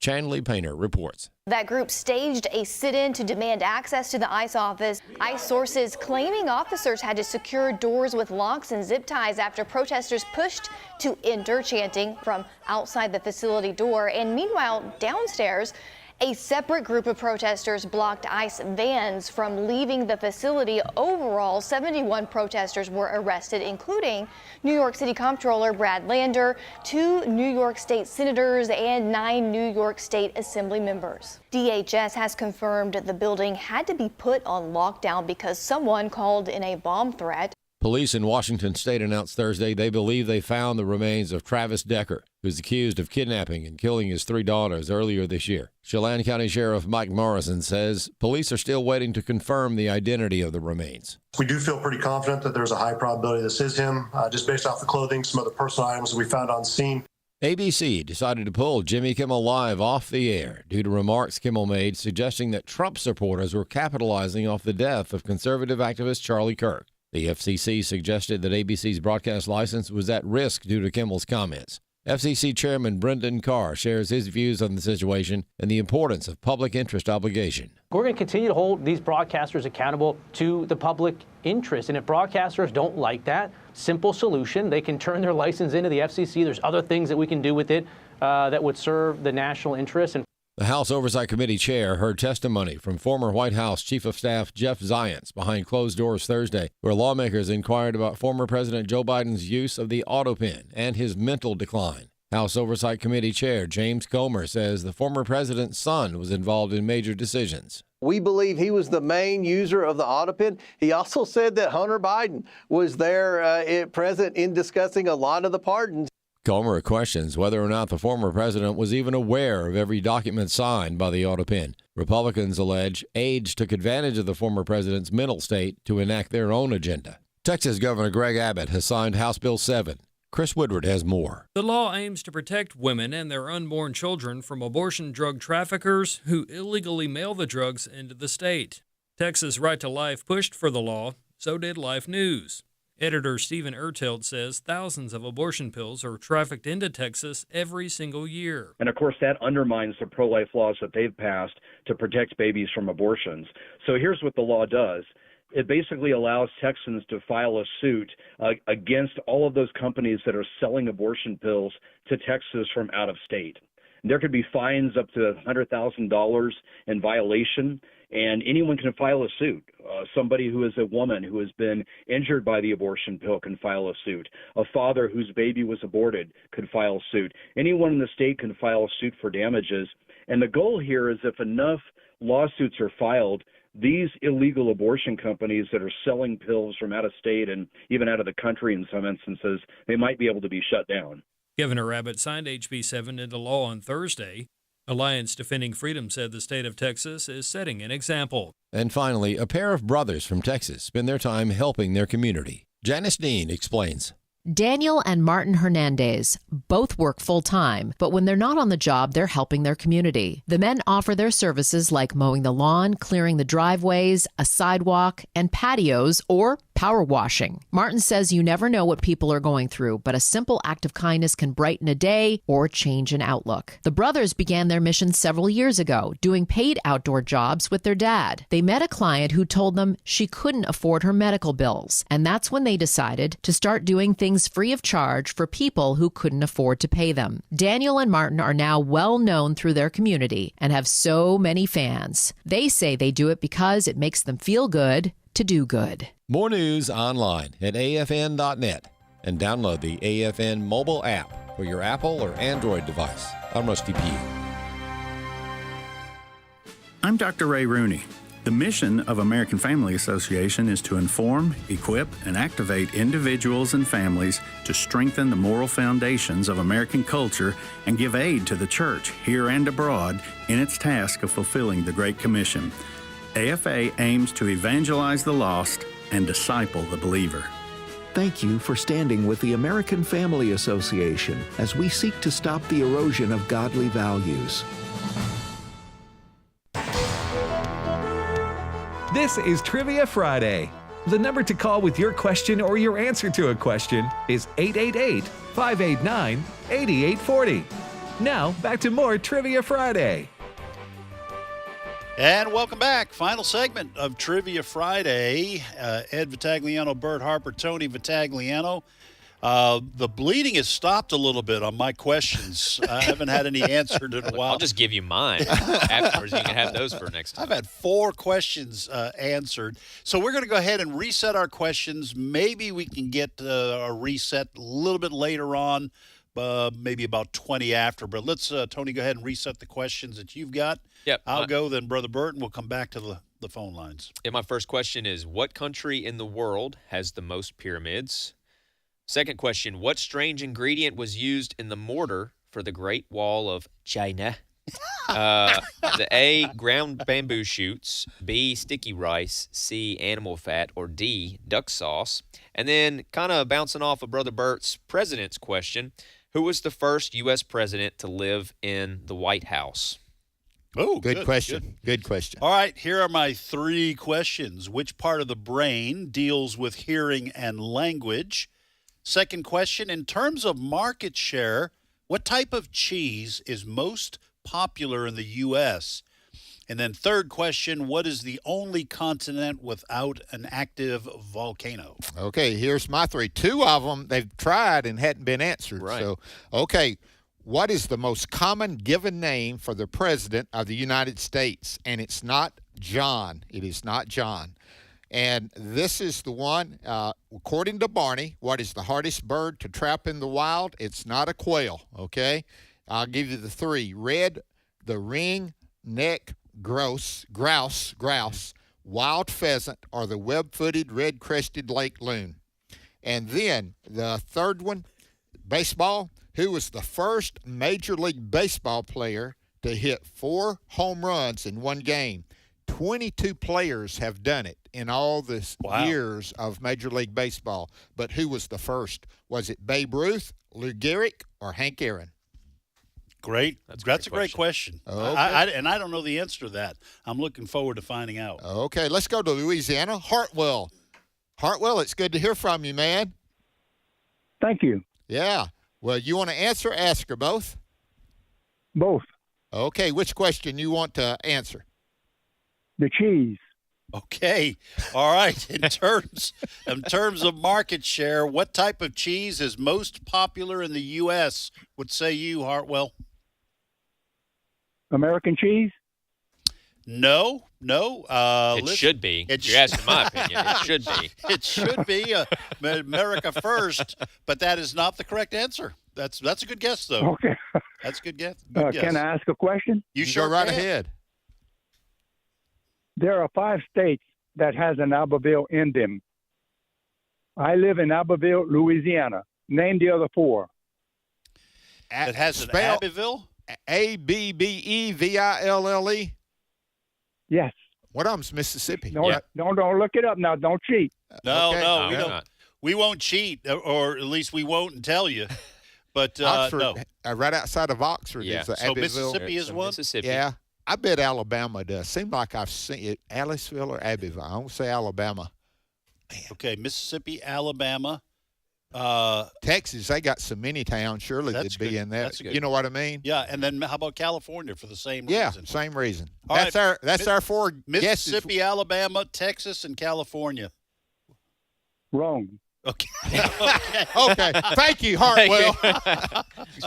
Chanley Painter reports. That group staged a sit-in to demand access to the ICE office. ICE sources claiming officers had to secure doors with locks and zip ties after protesters pushed to enter, chanting from outside the facility door. And meanwhile, downstairs, a separate group of protesters blocked ICE vans from leaving the facility. Overall, 71 protesters were arrested, including New York City Comptroller Brad Lander, 2 New York State senators, and 9 New York State Assembly members. DHS has confirmed the building had to be put on lockdown because someone called in a bomb threat. Police in Washington state announced Thursday they believe they found the remains of Travis Decker, who's accused of kidnapping and killing his 3 daughters earlier this year. Chelan County Sheriff Mike Morrison says police are still waiting to confirm the identity of the remains. We do feel pretty confident that there's a high probability this is him, just based off the clothing, some other personal items that we found on scene. ABC decided to pull Jimmy Kimmel Live off the air due to remarks Kimmel made suggesting that Trump supporters were capitalizing off the death of conservative activist Charlie Kirk. The FCC suggested that ABC's broadcast license was at risk due to Kimmel's comments. FCC Chairman Brendan Carr shares his views on the situation and the importance of public interest obligation. We're going to continue to hold these broadcasters accountable to the public interest. And if broadcasters don't like that, simple solution, they can turn their license into the FCC. There's other things that we can do with it that would serve the national interest. And the House Oversight Committee chair heard testimony from former White House Chief of Staff Jeff Zients behind closed doors Thursday, where lawmakers inquired about former President Joe Biden's use of the auto pen and his mental decline. House Oversight Committee Chair James Comer says the former president's son was involved in major decisions. We believe he was the main user of the auto pen. He also said that Hunter Biden was there present in discussing a lot of the pardons. Comer questions whether or not the former president was even aware of every document signed by the auto pen. Republicans allege aides took advantage of the former president's mental state to enact their own agenda. Texas Governor Greg Abbott has signed House Bill 7. Chris Woodward has more. The law aims to protect women and their unborn children from abortion drug traffickers who illegally mail the drugs into the state. Texas Right to Life pushed for the law, so did Life News. Editor Stephen Erteld says thousands of abortion pills are trafficked into Texas every single year. And of course, that undermines the pro-life laws that they've passed to protect babies from abortions. So here's what the law does. It basically allows Texans to file a suit against all of those companies that are selling abortion pills to Texas from out of state. There could be fines up to $100,000 in violation, and anyone can file a suit. Somebody who is a woman who has been injured by the abortion pill can file a suit. A father whose baby was aborted could file a suit. Anyone in the state can file a suit for damages. And the goal here is if enough lawsuits are filed, these illegal abortion companies that are selling pills from out of state and even out of the country in some instances, they might be able to be shut down. Governor Abbott signed HB 7 into law on Thursday. Alliance Defending Freedom said the state of Texas is setting an example. And finally, a pair of brothers from Texas spend their time helping their community. Janice Dean explains. Daniel and Martin Hernandez both work full-time, but when they're not on the job, they're helping their community. The men offer their services like mowing the lawn, clearing the driveways, a sidewalk, and patios, or power washing. Martin says you never know what people are going through, but a simple act of kindness can brighten a day or change an outlook. The brothers began their mission several years ago, doing paid outdoor jobs with their dad. They met a client who told them she couldn't afford her medical bills, and that's when they decided to start doing things free of charge for people who couldn't afford to pay them. Daniel and Martin are now well known through their community and have so many fans. They say they do it because it makes them feel good to do good. More news online at afn.net and download the AFN mobile app for your Apple or Android device. I'm Rusty Pugh. I'm Dr. Ray Rooney. The mission of American Family Association is to inform, equip, and activate individuals and families to strengthen the moral foundations of American culture and give aid to the church, here and abroad, in its task of fulfilling the Great Commission. AFA aims to evangelize the lost and disciple the believer. Thank you for standing with the American Family Association as we seek to stop the erosion of godly values. This is Trivia Friday. The number to call with your question or your answer to a question is 888-589-8840. Now, back to more Trivia Friday. And welcome back. Final segment of Trivia Friday. Ed Vitagliano, Bert Harper, Tony Vitagliano. The bleeding has stopped a little bit on my questions. I haven't had any answered in a while. I'll just give you mine afterwards. You can have those for next time. I've had 4 questions answered. So we're going to go ahead and reset our questions. Maybe we can get a reset a little bit later on, maybe about 20 after. But let's, Tony, go ahead and reset the questions that you've got. Yep. I'll go then, Brother Bert, and we'll come back to the phone lines. Yeah, my first question is, what country in the world has the most pyramids? Second question, what strange ingredient was used in the mortar for the Great Wall of China? The A, ground bamboo shoots, B, sticky rice, C, animal fat, or D, duck sauce. And then kind of bouncing off of Brother Bert's president's question, who was the first U.S. president to live in the White House? Oh, good question. Good question. All right, here are my 3 questions. Which part of the brain deals with hearing and language? Second question, in terms of market share, what type of cheese is most popular in the U.S.? And then third question, what is the only continent without an active volcano? Okay, here's my 3. 2 of them they've tried and hadn't been answered. Right. So, okay, what is the most common given name for the President of the United States? And it's not John. It is not John. And this is the one, according to Barney, what is the hardest bird to trap in the wild? It's not a quail, okay? I'll give you the 3. Red, the ring-neck grouse, wild pheasant, or the web-footed red-crested lake loon. And then the third one, baseball. Who was the first Major League Baseball player to hit 4 home runs in one game? 22 players have done it in all the years of Major League Baseball. But who was the first? Was it Babe Ruth, Lou Gehrig, or Hank Aaron? Great. That's a great question. Okay. I don't know the answer to that. I'm looking forward to finding out. Okay, let's go to Louisiana. Hartwell. Hartwell, it's good to hear from you, man. Thank you. Yeah. Well, you want to answer or ask her both? Both. Okay, which question you want to answer? The cheese. Okay. All right. In terms of market share, what type of cheese is most popular in the U.S.? What say you, Hartwell? American cheese? No. It should be. You're asking my opinion. It should be. It should be America first, but that is not the correct answer. That's a good guess, though. Okay. That's a good guess. Good guess. Can I ask a question? You sure go right can. ahead. There are 5 states that has an Abbeville in them. I live in Abbeville, Louisiana. Name the other 4. It has an Abbeville? Abbeville? Yes. One of them's Mississippi. Don't look it up now. Don't cheat. No, Okay. we don't. We won't cheat, or at least we won't tell you. But Oxford, no. right outside of Oxford is So Abbeville. Mississippi is one? Mississippi. Yeah. I bet Alabama does. Seems like I've seen it. Aliceville or Abbeville. I won't say Alabama. Okay, Mississippi, Alabama. Texas, they got so many towns. Surely they'd be in there. You know what I mean? Yeah, and then how about California for the same reason? Yeah, same reason. All That's right. our 4 Mississippi, guesses. Alabama, Texas, and California. Wrong. Okay. Okay. Thank you, Hartwell.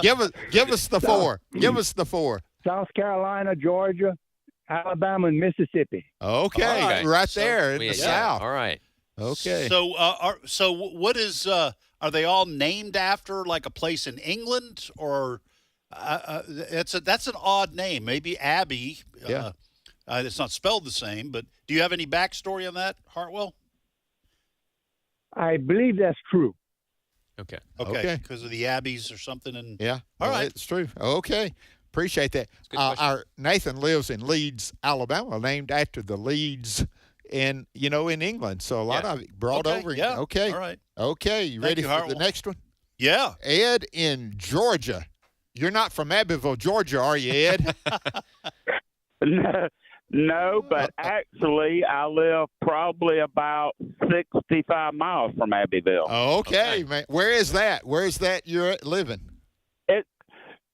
give us the 4. Give us the 4. South Carolina, Georgia, Alabama, and Mississippi. Okay. Right there in the Yeah, South. All right. Okay. So what is? Are they all named after like a place in England, or that's an odd name? Maybe Abbey. Yeah. It's not spelled the same, but do you have any backstory on that, Hartwell? I believe that's true. Okay. Okay. Because of the Abbeys or something. And Yeah. All right. It's true. Okay. Appreciate that. Our Nathan lives in Leeds, Alabama, named after the Leeds in England. So a lot of it brought over. Yeah. Okay. All right. Okay. You ready for the next one? Yeah. Ed in Georgia. You're not from Abbeville, Georgia, are you, Ed? No, but actually, I live probably about 65 miles from Abbeville. Okay, man. Where is that? Where is that you're living?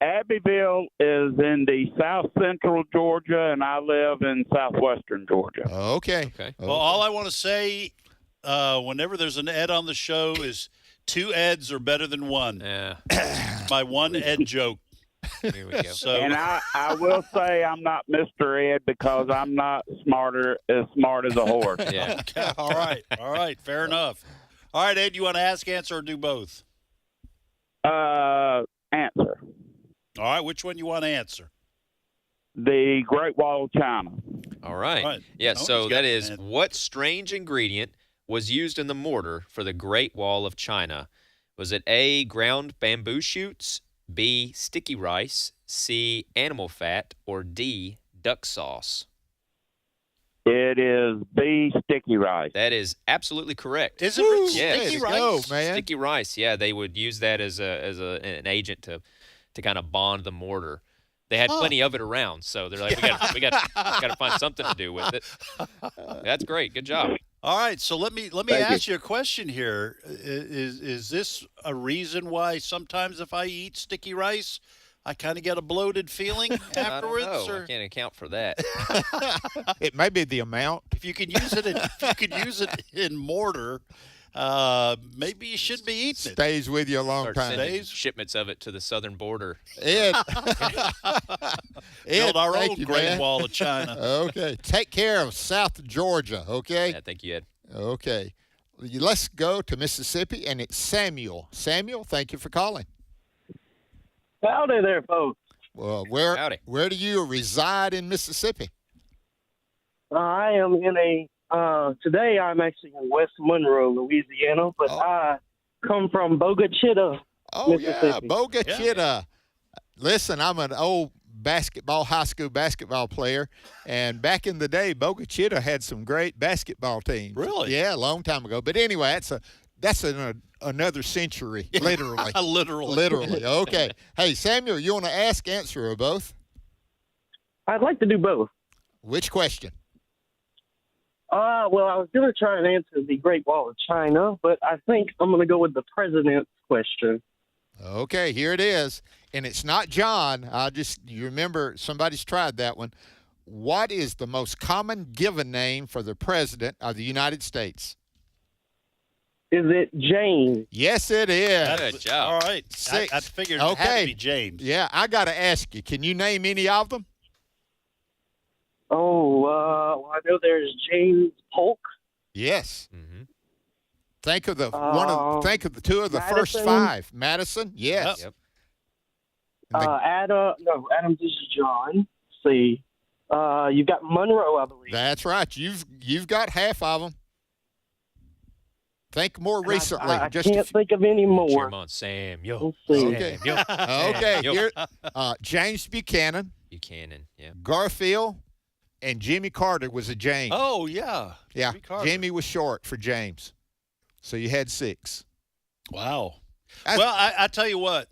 Abbeville is in the south central Georgia, and I live in southwestern Georgia. Okay. Well, all I want to say, whenever there's an Ed on the show, is 2 Eds are better than 1. Yeah. It's my one Ed joke. Here we go. So, And I will say I'm not Mr. Ed because I'm not as smart as a horse. Yeah. Okay, all right, fair enough. All right, Ed, you want to ask, answer, or do both? Answer. All right, which one you want to answer? The Great Wall of China. All right. Right. Yeah, No, so he's got that it, is, man. what strange ingredient was used in the mortar for the Great Wall of China? Was it A, ground bamboo shoots, B, sticky rice, C, animal fat, or D, duck sauce? It is B, sticky rice. That is absolutely correct. Is it Yes. sticky Way to go, rice? man. Sticky rice, yeah, they would use that as an agent to kind of bond the mortar. They had plenty of it around, so they're like, we got to find something to do with it. That's great, good job. All right, so let me ask you a question here. Is this a reason why sometimes if I eat sticky rice, I kind of get a bloated feeling afterwards? I don't know. Or I can't account for that. It may be the amount. if you could use it in mortar, maybe you should be eating it. Stays with you a long Start time. sending shipments of it to the southern border. Ed. Build our thank own you, Great man. Wall of China. Okay. Take care of South Georgia, okay? Yeah, thank you, Ed. Okay. Let's go to Mississippi, and it's Samuel. Samuel, thank you for calling. Howdy there, folks. Well, Howdy. where do you reside in Mississippi? I am in today I'm actually in West Monroe, Louisiana, but I come from Bogue Chitto, Mississippi. Yeah, Bogue Chitto. Listen, I'm an old high school basketball player, and back in the day, Bogue Chitto had some great basketball teams. Really? Yeah, a long time ago. But anyway, that's another century, literally. Literally. Okay. Hey, Samuel, you want to ask, answer, or both? I'd like to do both. Which question? Well, I was going to try and answer the Great Wall of China, but I think I'm going to go with the president's question. Okay, here it is. And it's not John. You remember somebody's tried that one. What is the most common given name for the president of the United States? Is it James? Yes, it is. Good job. All right. I figured it had to be James. Yeah, I got to ask you, can you name any of them? Well, I know there's James Polk. Yes. Mm-hmm. Think of the two of the Madison. first 5. Madison, yes. Yep. Adams is John. Let's see. You've got Monroe, I believe. That's right. You've got half of them. Think more recently. I can't think of any more. Come on, Samuel. Let's see. Okay. Samuel. Okay. Samuel. Here, James Buchanan, Buchanan, yeah. Garfield, and Jimmy Carter was a James. Oh, yeah. Yeah. Carter. Jimmy was short for James. So you had 6. Wow. Well, I tell you what,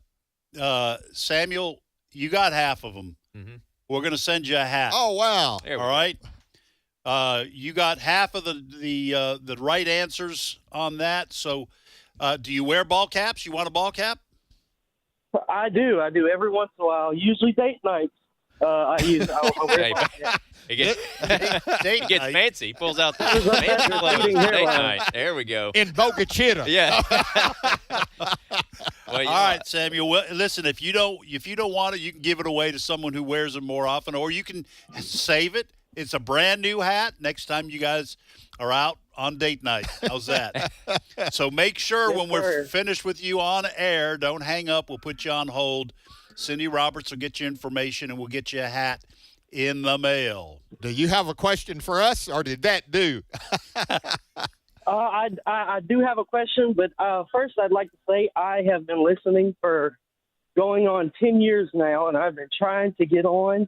Samuel, you got half of them. Mm-hmm. We're going to send you a hat. Oh, wow. All right. You got half of the right answers on that. So, do you wear ball caps? You want a ball cap? I do every once in a while. Usually date nights. I'll wear ball cap. He gets fancy. He pulls out the fancy clothes. Date night. There we go. In Bogue Chitto. Yeah. All right, Samuel. Well, listen, if you don't want it, you can give it away to someone who wears it more often, or you can save it. It's a brand new hat. Next time you guys are out on date night, how's that? So make sure when we're finished with you on air, don't hang up. We'll put you on hold. Cindy Roberts will get you information, and we'll get you a hat in the mail. Do you have a question for us, or did that do? I do have a question, but first I'd like to say I have been listening for going on 10 years now, and I've been trying to get on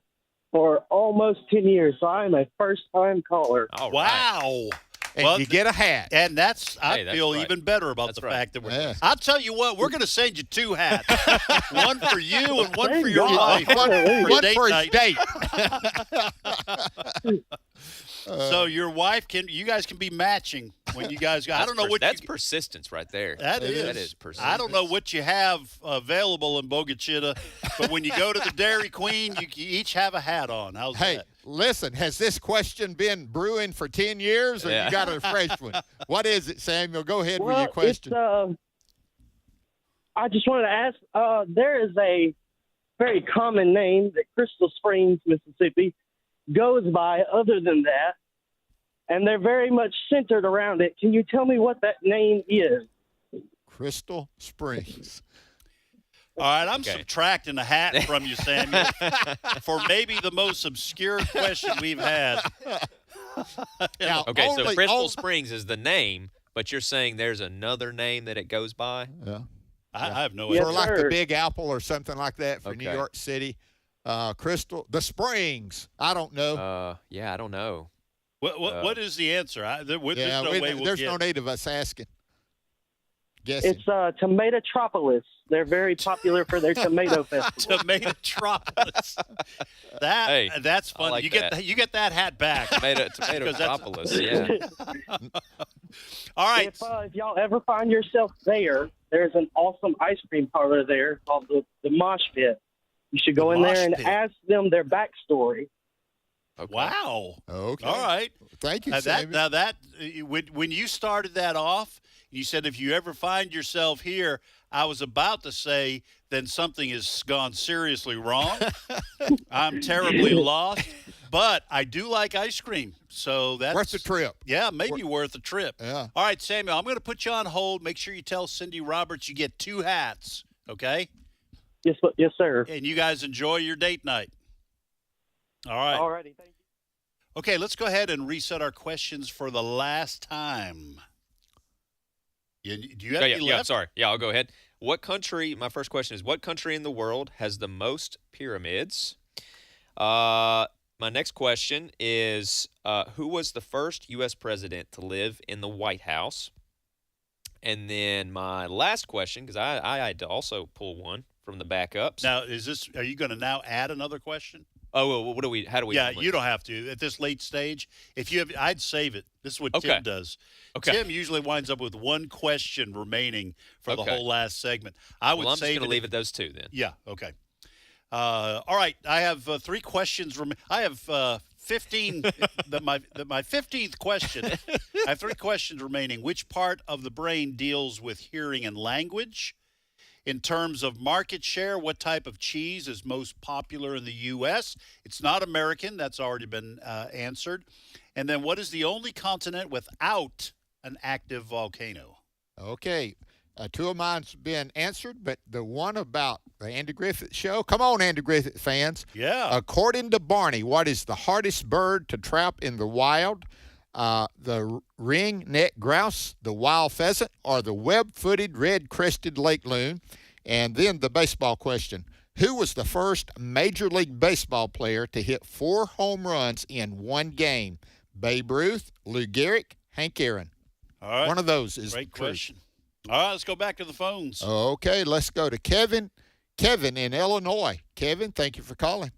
for almost 10 years, so I'm a first-time caller. Wow. And you get a hat. And I that's feel right. even better about the fact that I'll tell you what, we're going to send you 2 hats. One for you and one for your wife. One for date his night. date. So your wife you guys can be matching when you guys go. I don't know what that's persistence right there. That is persistence. I don't know what you have available in Bogachita, but when you go to the Dairy Queen, you each have a hat on. How's that? Listen, has this question been brewing for 10 years, or you got a fresh one? What is it, Samuel? Go ahead with your question. I just wanted to ask, there is a very common name that Crystal Springs, Mississippi, goes by other than that, and they're very much centered around it. Can you tell me what that name is? Crystal Springs. All right, I'm subtracting a hat from you, Samuel, for maybe the most obscure question we've had. Okay, so Crystal Springs is the name, but you're saying there's another name that it goes by? Yeah. I have no idea. For like the Big Apple or something like that for New York City. Crystal, the Springs. I don't know. Yeah, I don't know. What is the answer? There's no need of us asking. Guessing. It's Tomatotropolis. They're very popular for their tomato festival. Tomatotropolis. That's fun. Like you get that hat back. Tomatotropolis. Yeah. All right. If y'all ever find yourself there, there's an awesome ice cream parlor there called the Mosh Pit. You should go in there and ask them their backstory. Okay. Wow. Okay. All right. Thank you, Now when you started that off, you said if you ever find yourself here, I was about to say then something has gone seriously wrong. I'm terribly lost, but I do like ice cream, so that's worth the trip. Yeah, maybe worth a trip. Yeah. All right, Samuel, I'm going to put you on hold. Make sure you tell Cindy Roberts you get 2 hats. Okay. Yes, sir. And you guys enjoy your date night. All right. All righty. Thank you. Okay, let's go ahead and reset our questions for the last time. Do you have any left? Yeah, sorry. Yeah, I'll go ahead. My first question is, what country in the world has the most pyramids? My next question is, who was the first U.S. president to live in the White House? And then my last question, because I had to also pull one from the backups. Now, are you going to now add another question? Oh, well, how do we? Yeah, you don't have to at this late stage. I'd save it. This is what Tim does. Okay. Tim usually winds up with one question remaining for the whole last segment. I'm just going to leave it those 2 then. Yeah. Okay. All right. I have 3 questions. I have 15. my 15th question. I have 3 questions remaining. Which part of the brain deals with hearing and language? In terms of market share, what type of cheese is most popular in the U.S.? It's not American. That's already been answered. And then what is the only continent without an active volcano? Okay. 2 of mine's been answered, but the one about the Andy Griffith Show. Come on, Andy Griffith fans. Yeah. According to Barney, what is the hardest bird to trap in the wild? The ring-necked grouse, the wild pheasant, or the web-footed red-crested lake loon? And then the baseball question. Who was the first Major League Baseball player to hit 4 home runs in one game? Babe Ruth, Lou Gehrig, Hank Aaron. All right. One of those is great true. question. All right, let's go back to the phones. Okay, let's go to Kevin. Kevin in Illinois. Kevin, thank you for calling.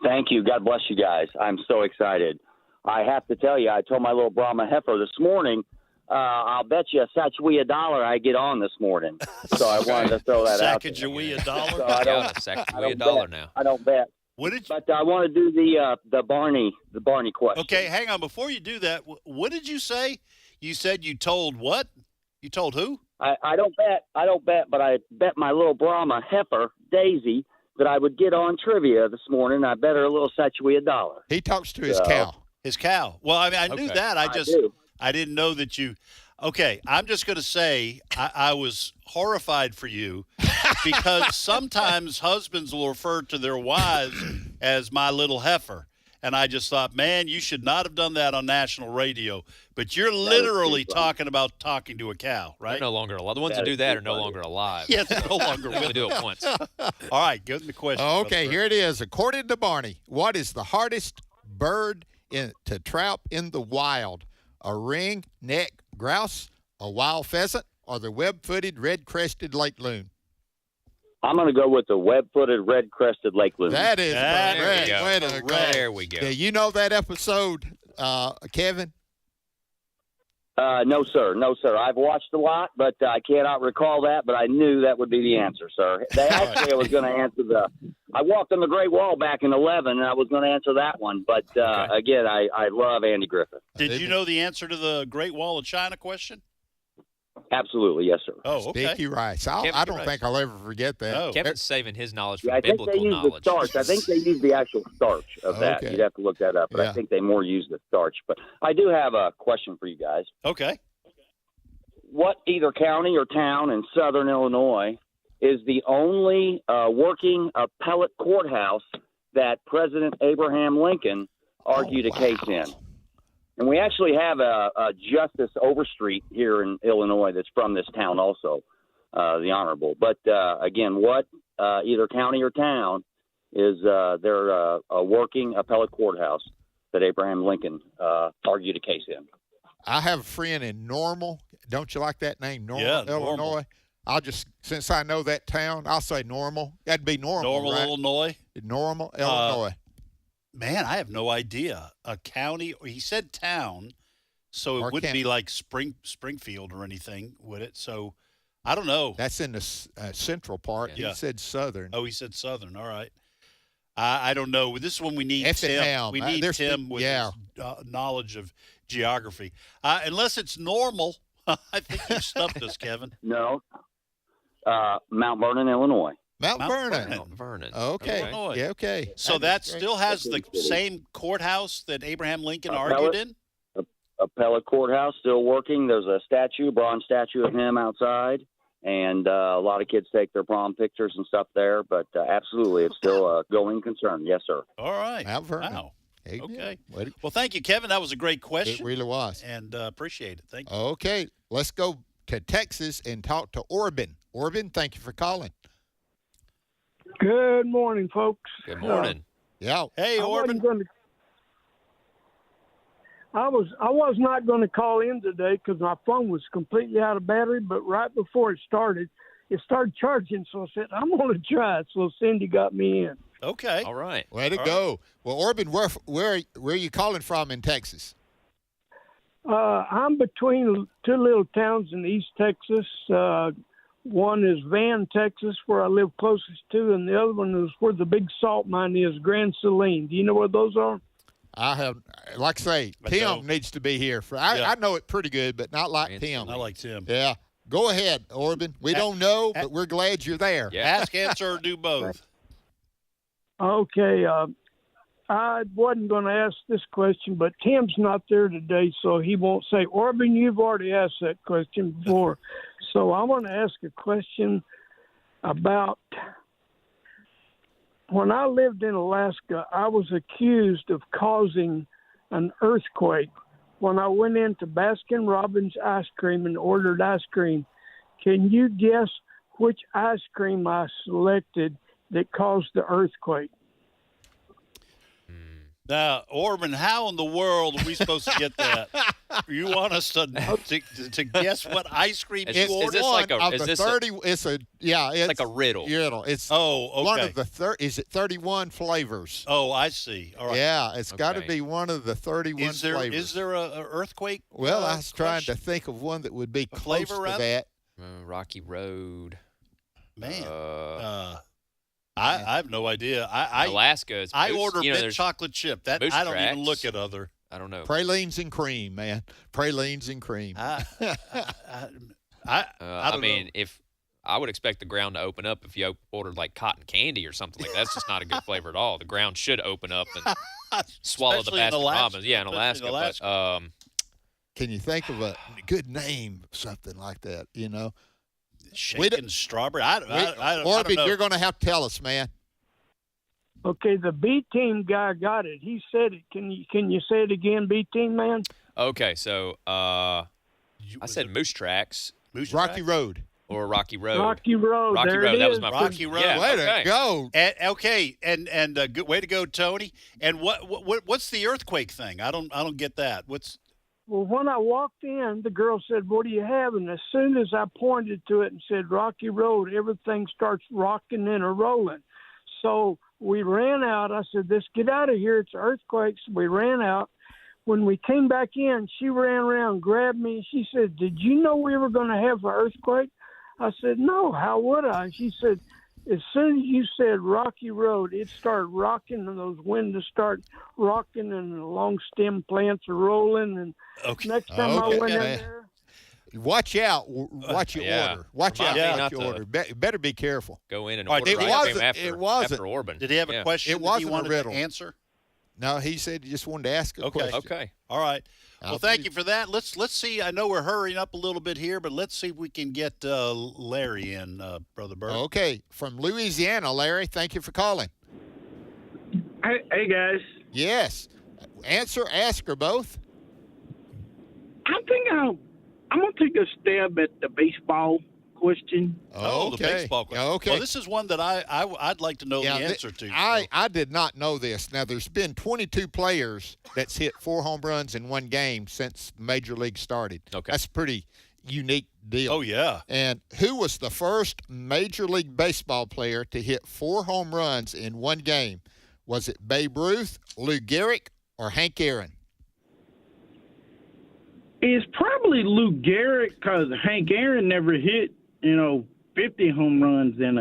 Thank you. God bless you guys. I'm so excited. I have to tell you, I told my little Brahma heifer this morning, I'll bet you a Sacagawea $1 I get on this morning. So I wanted to throw that out there. Sacagawea $1? So Sacagawea $1 now. I don't bet. But I want to do the Barney question. Okay, hang on. Before you do that, what did you say? You said you told what? You told who? I don't bet, but I bet my little Brahma heifer, Daisy, that I would get on trivia this morning. I bet her a little Sacagawea $1. He talks to his cow. His cow. Well, I mean, I knew that. I didn't know that you. Okay, I'm just going to say I was horrified for you because sometimes husbands will refer to their wives as my little heifer. And I just thought, man, you should not have done that on national radio. But you're literally talking about talking to a cow, right? They're no longer alive. The ones that do that are no longer alive. Yes, they're no longer with. They do it once. All right, give them the question. Okay, here it is. According to Barney, what is the hardest bird to trap in the wild? A ring-necked grouse, a wild pheasant, or the web-footed red-crested lake loon? I'm going to go with the web-footed, red-crested lake loon. That is correct. go. Way to go. There we go. Yeah, you know that episode, Kevin? No, sir. No, sir. I've watched a lot, but I cannot recall that, but I knew that would be the answer, sir. I was going to answer I walked on the Great Wall back in 11, and I was going to answer that one. But, again, I love Andy Griffith. Did you know the answer to the Great Wall of China question? Absolutely, yes, sir. Oh, okay. Sticky rice. I don't think I'll ever forget that. No. Kevin's saving his knowledge for I think biblical they use knowledge. the starch. I think they use the actual starch of that. Okay. You'd have to look that up, but Yeah. I think they more use the starch. But I do have a question for you guys. Okay. What either county or town in southern Illinois is the only working appellate courthouse that President Abraham Lincoln argued a case in? And we actually have a Justice Overstreet here in Illinois that's from this town also, the Honorable. But, again, what either county or town is their a working appellate courthouse that Abraham Lincoln argued a case in? I have a friend in Normal. Don't you like that name, Normal, Yeah, Illinois? Normal. I'll just, since I know that town, I'll say Normal. That'd be Normal, Normal, right? Illinois. Normal, Illinois. Man, I have no idea. A county, he said town, so it Or wouldn't be like Springfield or anything, would it? So I don't know. That's in the central part. Yeah. He said southern. Oh, he said southern. All right. I don't know. This is when we need Tim. Effingham. We need There's Tim with his knowledge of geography. Unless it's normal. I think you stumped us, Kevin. No. Mount Vernon, Illinois. Mount Vernon. Mount Vernon. Okay. Illinois. Yeah, okay. So that still has the same courthouse that Abraham Lincoln argued in? Appellate courthouse still working. There's a bronze statue of him outside, and a lot of kids take their prom pictures and stuff there. But absolutely, it's still a going concern. Yes, sir. All right. Mount Vernon. Wow. Amen. Okay. What- Well, thank you, Kevin. That was a great question. It really was. And appreciate it. Thank you. Okay, let's go to Texas and talk to Orban. Orban, thank you for calling. Good morning, folks. Good morning. Yeah. Hey, Orban. I was not going to call in today because my phone was completely out of battery. But right before it started charging. So I said I'm going to try it. So Cindy got me in. Okay. All right. Way to go. Well, Orban, where are you calling from in Texas? I'm between two little towns in East Texas. One is Van, Texas, where I live closest to, and the other one is where the big salt mine is, Grand Saline. Do you know where those are? I have, like I say, Tim needs to be here. I know it pretty good, but not like Tim. I like Tim. Yeah. Go ahead, Orban. We don't know, but we're glad you're there. Yeah. Ask, answer, or do both. Okay. I wasn't going to ask this question, but Tim's not there today, so he won't say, Orban, you've already asked that question before. So I want to ask a question about when I lived in Alaska, I was accused of causing an earthquake when I went into Baskin Robbins ice cream and ordered ice cream. Can you guess which ice cream I selected that caused the earthquake? Now, Orban, how in the world are we supposed to get that? You want us to guess what ice cream you ordered? Is this like a? Is this 30? It's like a riddle. It's okay. One of the Is it 31 flavors? Oh, I see. All right. Yeah, it's got to be one of the 31 flavors. Is there a earthquake? Well, I was trying to think of one that would be close to that. Rocky Road. Man. I have no idea. Alaska is I moose, order you know, mint chocolate chip. That moose I don't tracks. even look at other. I don't know. Pralines and cream, man. Pralines and cream. I mean, if I would expect the ground to open up if you ordered like cotton candy or something like that. That's just not a good flavor at all. The ground should open up and swallow the Baskin Robbins. Yeah, in Alaska. But, can you think of a good name, something like that? You know, shaken strawberry. I don't Orban, know. you're going to have to tell us, man. Okay, the B team guy got it. He said it. Can you say it again, B team man? Okay, so I said Moose Tracks. Rocky Road. Or Rocky Road. Rocky Road. Rocky there Road. It that is. was my Rocky first. Road. Yeah, Way to go. And good way to go, Tony. And what's the earthquake thing? I don't get that. Well, when I walked in, the girl said, "What do you have?" And as soon as I pointed to it and said Rocky Road, everything starts rocking and rolling. So we ran out. I said, "Let's get out of here. It's earthquakes." We ran out. When we came back in, she ran around, grabbed me. She said, "Did you know we were going to have an earthquake?" I said, "No, how would I?" And she said, "As soon as you said Rocky Road, it started rocking, and those windows start rocking, and the long stem plants are rolling." And next time I went in there, watch out. Watch your order. Watch out. Watch your order. Better be careful. Go in and order. It wasn't. After Orban. Did he have a question It wasn't he wanted a riddle. to answer? No, he said he just wanted to ask a question. Okay. All right. Well, thank you for that. Let's see. I know we're hurrying up a little bit here, but let's see if we can get Larry in, Brother Bert. Okay. From Louisiana, Larry, thank you for calling. Hey, guys. Yes. Ask or both? I think I'm going to take a stab at the baseball question. The baseball question. Okay. Well, this is one that I'd like to know the answer to. I did not know this. Now, there's been 22 players that's hit 4 home runs in one game since Major League started. Okay. That's a pretty unique deal. Oh, yeah. And who was the first Major League Baseball player to hit 4 home runs in one game? Was it Babe Ruth, Lou Gehrig, or Hank Aaron? It's probably Lou Gehrig because Hank Aaron never hit 50 home runs in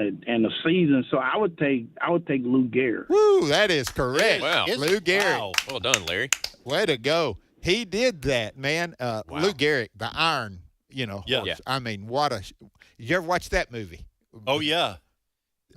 a season. So I would take Lou Gehrig. Woo, that is correct. Wow. Lou Gehrig. Wow. Well done, Larry. Way to go. He did that, man. Lou Gehrig, the Iron, Yeah. I mean, you ever watch that movie? Oh, yeah.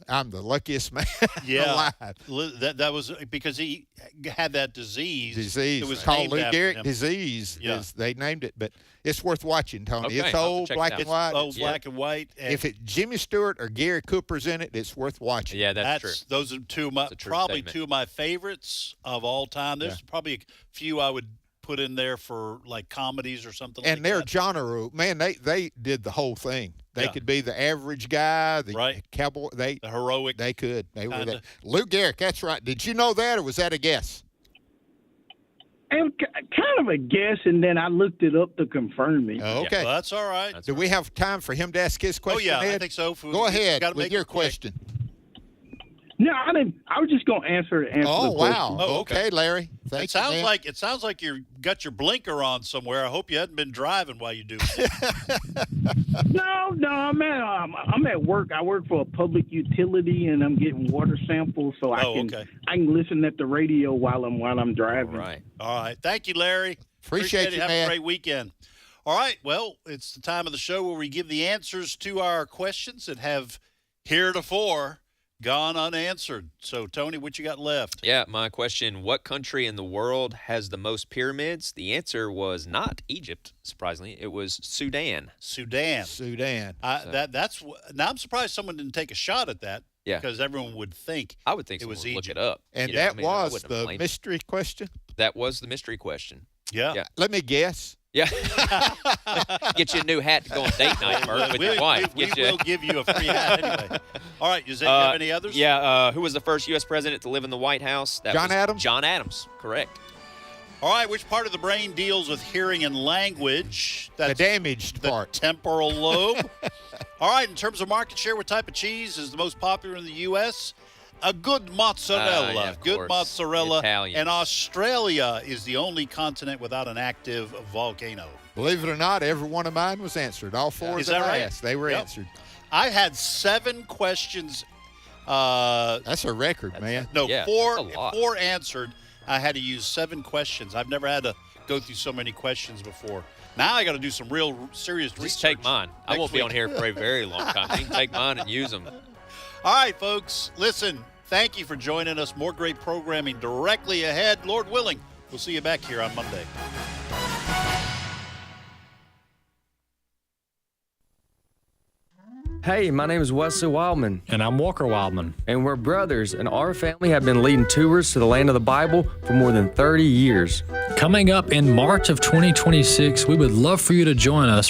I'm the luckiest man Yeah. alive. That was because he had that disease. It was called named Lou after Gehrig him. disease. Yeah. They named it, but it's worth watching, Tony. Okay, It's I'll old, check black it and out. white. Oh, black and white. And If it's Jimmy Stewart or Gary Cooper's in it, it's worth watching. Yeah, that's true. Those are probably statement. two of my favorites of all time. There's probably a few I would put in there for like comedies or something And like their that. genre, man, they did the whole thing. They could be the average guy, the cowboy. The heroic. They could. They were Kinda. that. Lou Gehrig, that's right. Did you know that, or was that a guess? It was kind of a guess, and then I looked it up to confirm it. Okay. Well, that's all right. Do we have time for him to ask his question? Oh, yeah, I Ed? think so. Go ahead gotta with make your it quick. question. No, I didn't. I was just going to answer the Oh, question. wow. Okay, Larry. Thank It you, sounds man. like you got your blinker on somewhere. I hope you hadn't been driving while you do it. No, I'm at work. I work for a public utility, and I'm getting water samples, so I can listen at the radio while I'm driving. All right. Thank you, Larry. Appreciate it. you, Have man. a great weekend. All right. Well, it's the time of the show where we give the answers to our questions that have heretofore gone unanswered. So, Tony, what you got left? Yeah, my question, what country in the world has the most pyramids? The answer was not Egypt, surprisingly. It was Sudan. Sudan. That's now I'm surprised someone didn't take a shot at that. Yeah. Because everyone would think I would think it was someone would Egypt. look it up. And You know, that I mean, I was wouldn't have the blamed- mystery question? That was the mystery question. Yeah. Let me guess. Yeah. Get you a new hat to go on date night, Bert, with your wife. We will give you a free hat anyway. All right. Does anyone have any others? Yeah. Who was the first U.S. president to live in the White House? That John was Adams? John Adams, correct. All right. Which part of the brain deals with hearing and language? The damaged part. Temporal lobe. All right. In terms of market share, what type of cheese is the most popular in the U.S.? A good mozzarella. Yeah, of Good course. mozzarella. Italians. And Australia is the only continent without an active volcano. Believe it or not, every one of mine was answered. All four Is that that I right? asked, they were Yep. answered. I had 7 questions. That's a record, man. No, Yeah, four that's a lot. answered. I had to use 7 questions. I've never had to go through so many questions before. Now I got to do some real serious research. Just take mine. I won't be on here for a very long time. You can take mine and use them. All right, folks. Listen, thank you for joining us. More great programming directly ahead. Lord willing, we'll see you back here on Monday. Hey, my name is Wesley Wildmon. And I'm Walker Wildmon. And we're brothers, and our family have been leading tours to the land of the Bible for more than 30 years. Coming up in March of 2026, we would love for you to join us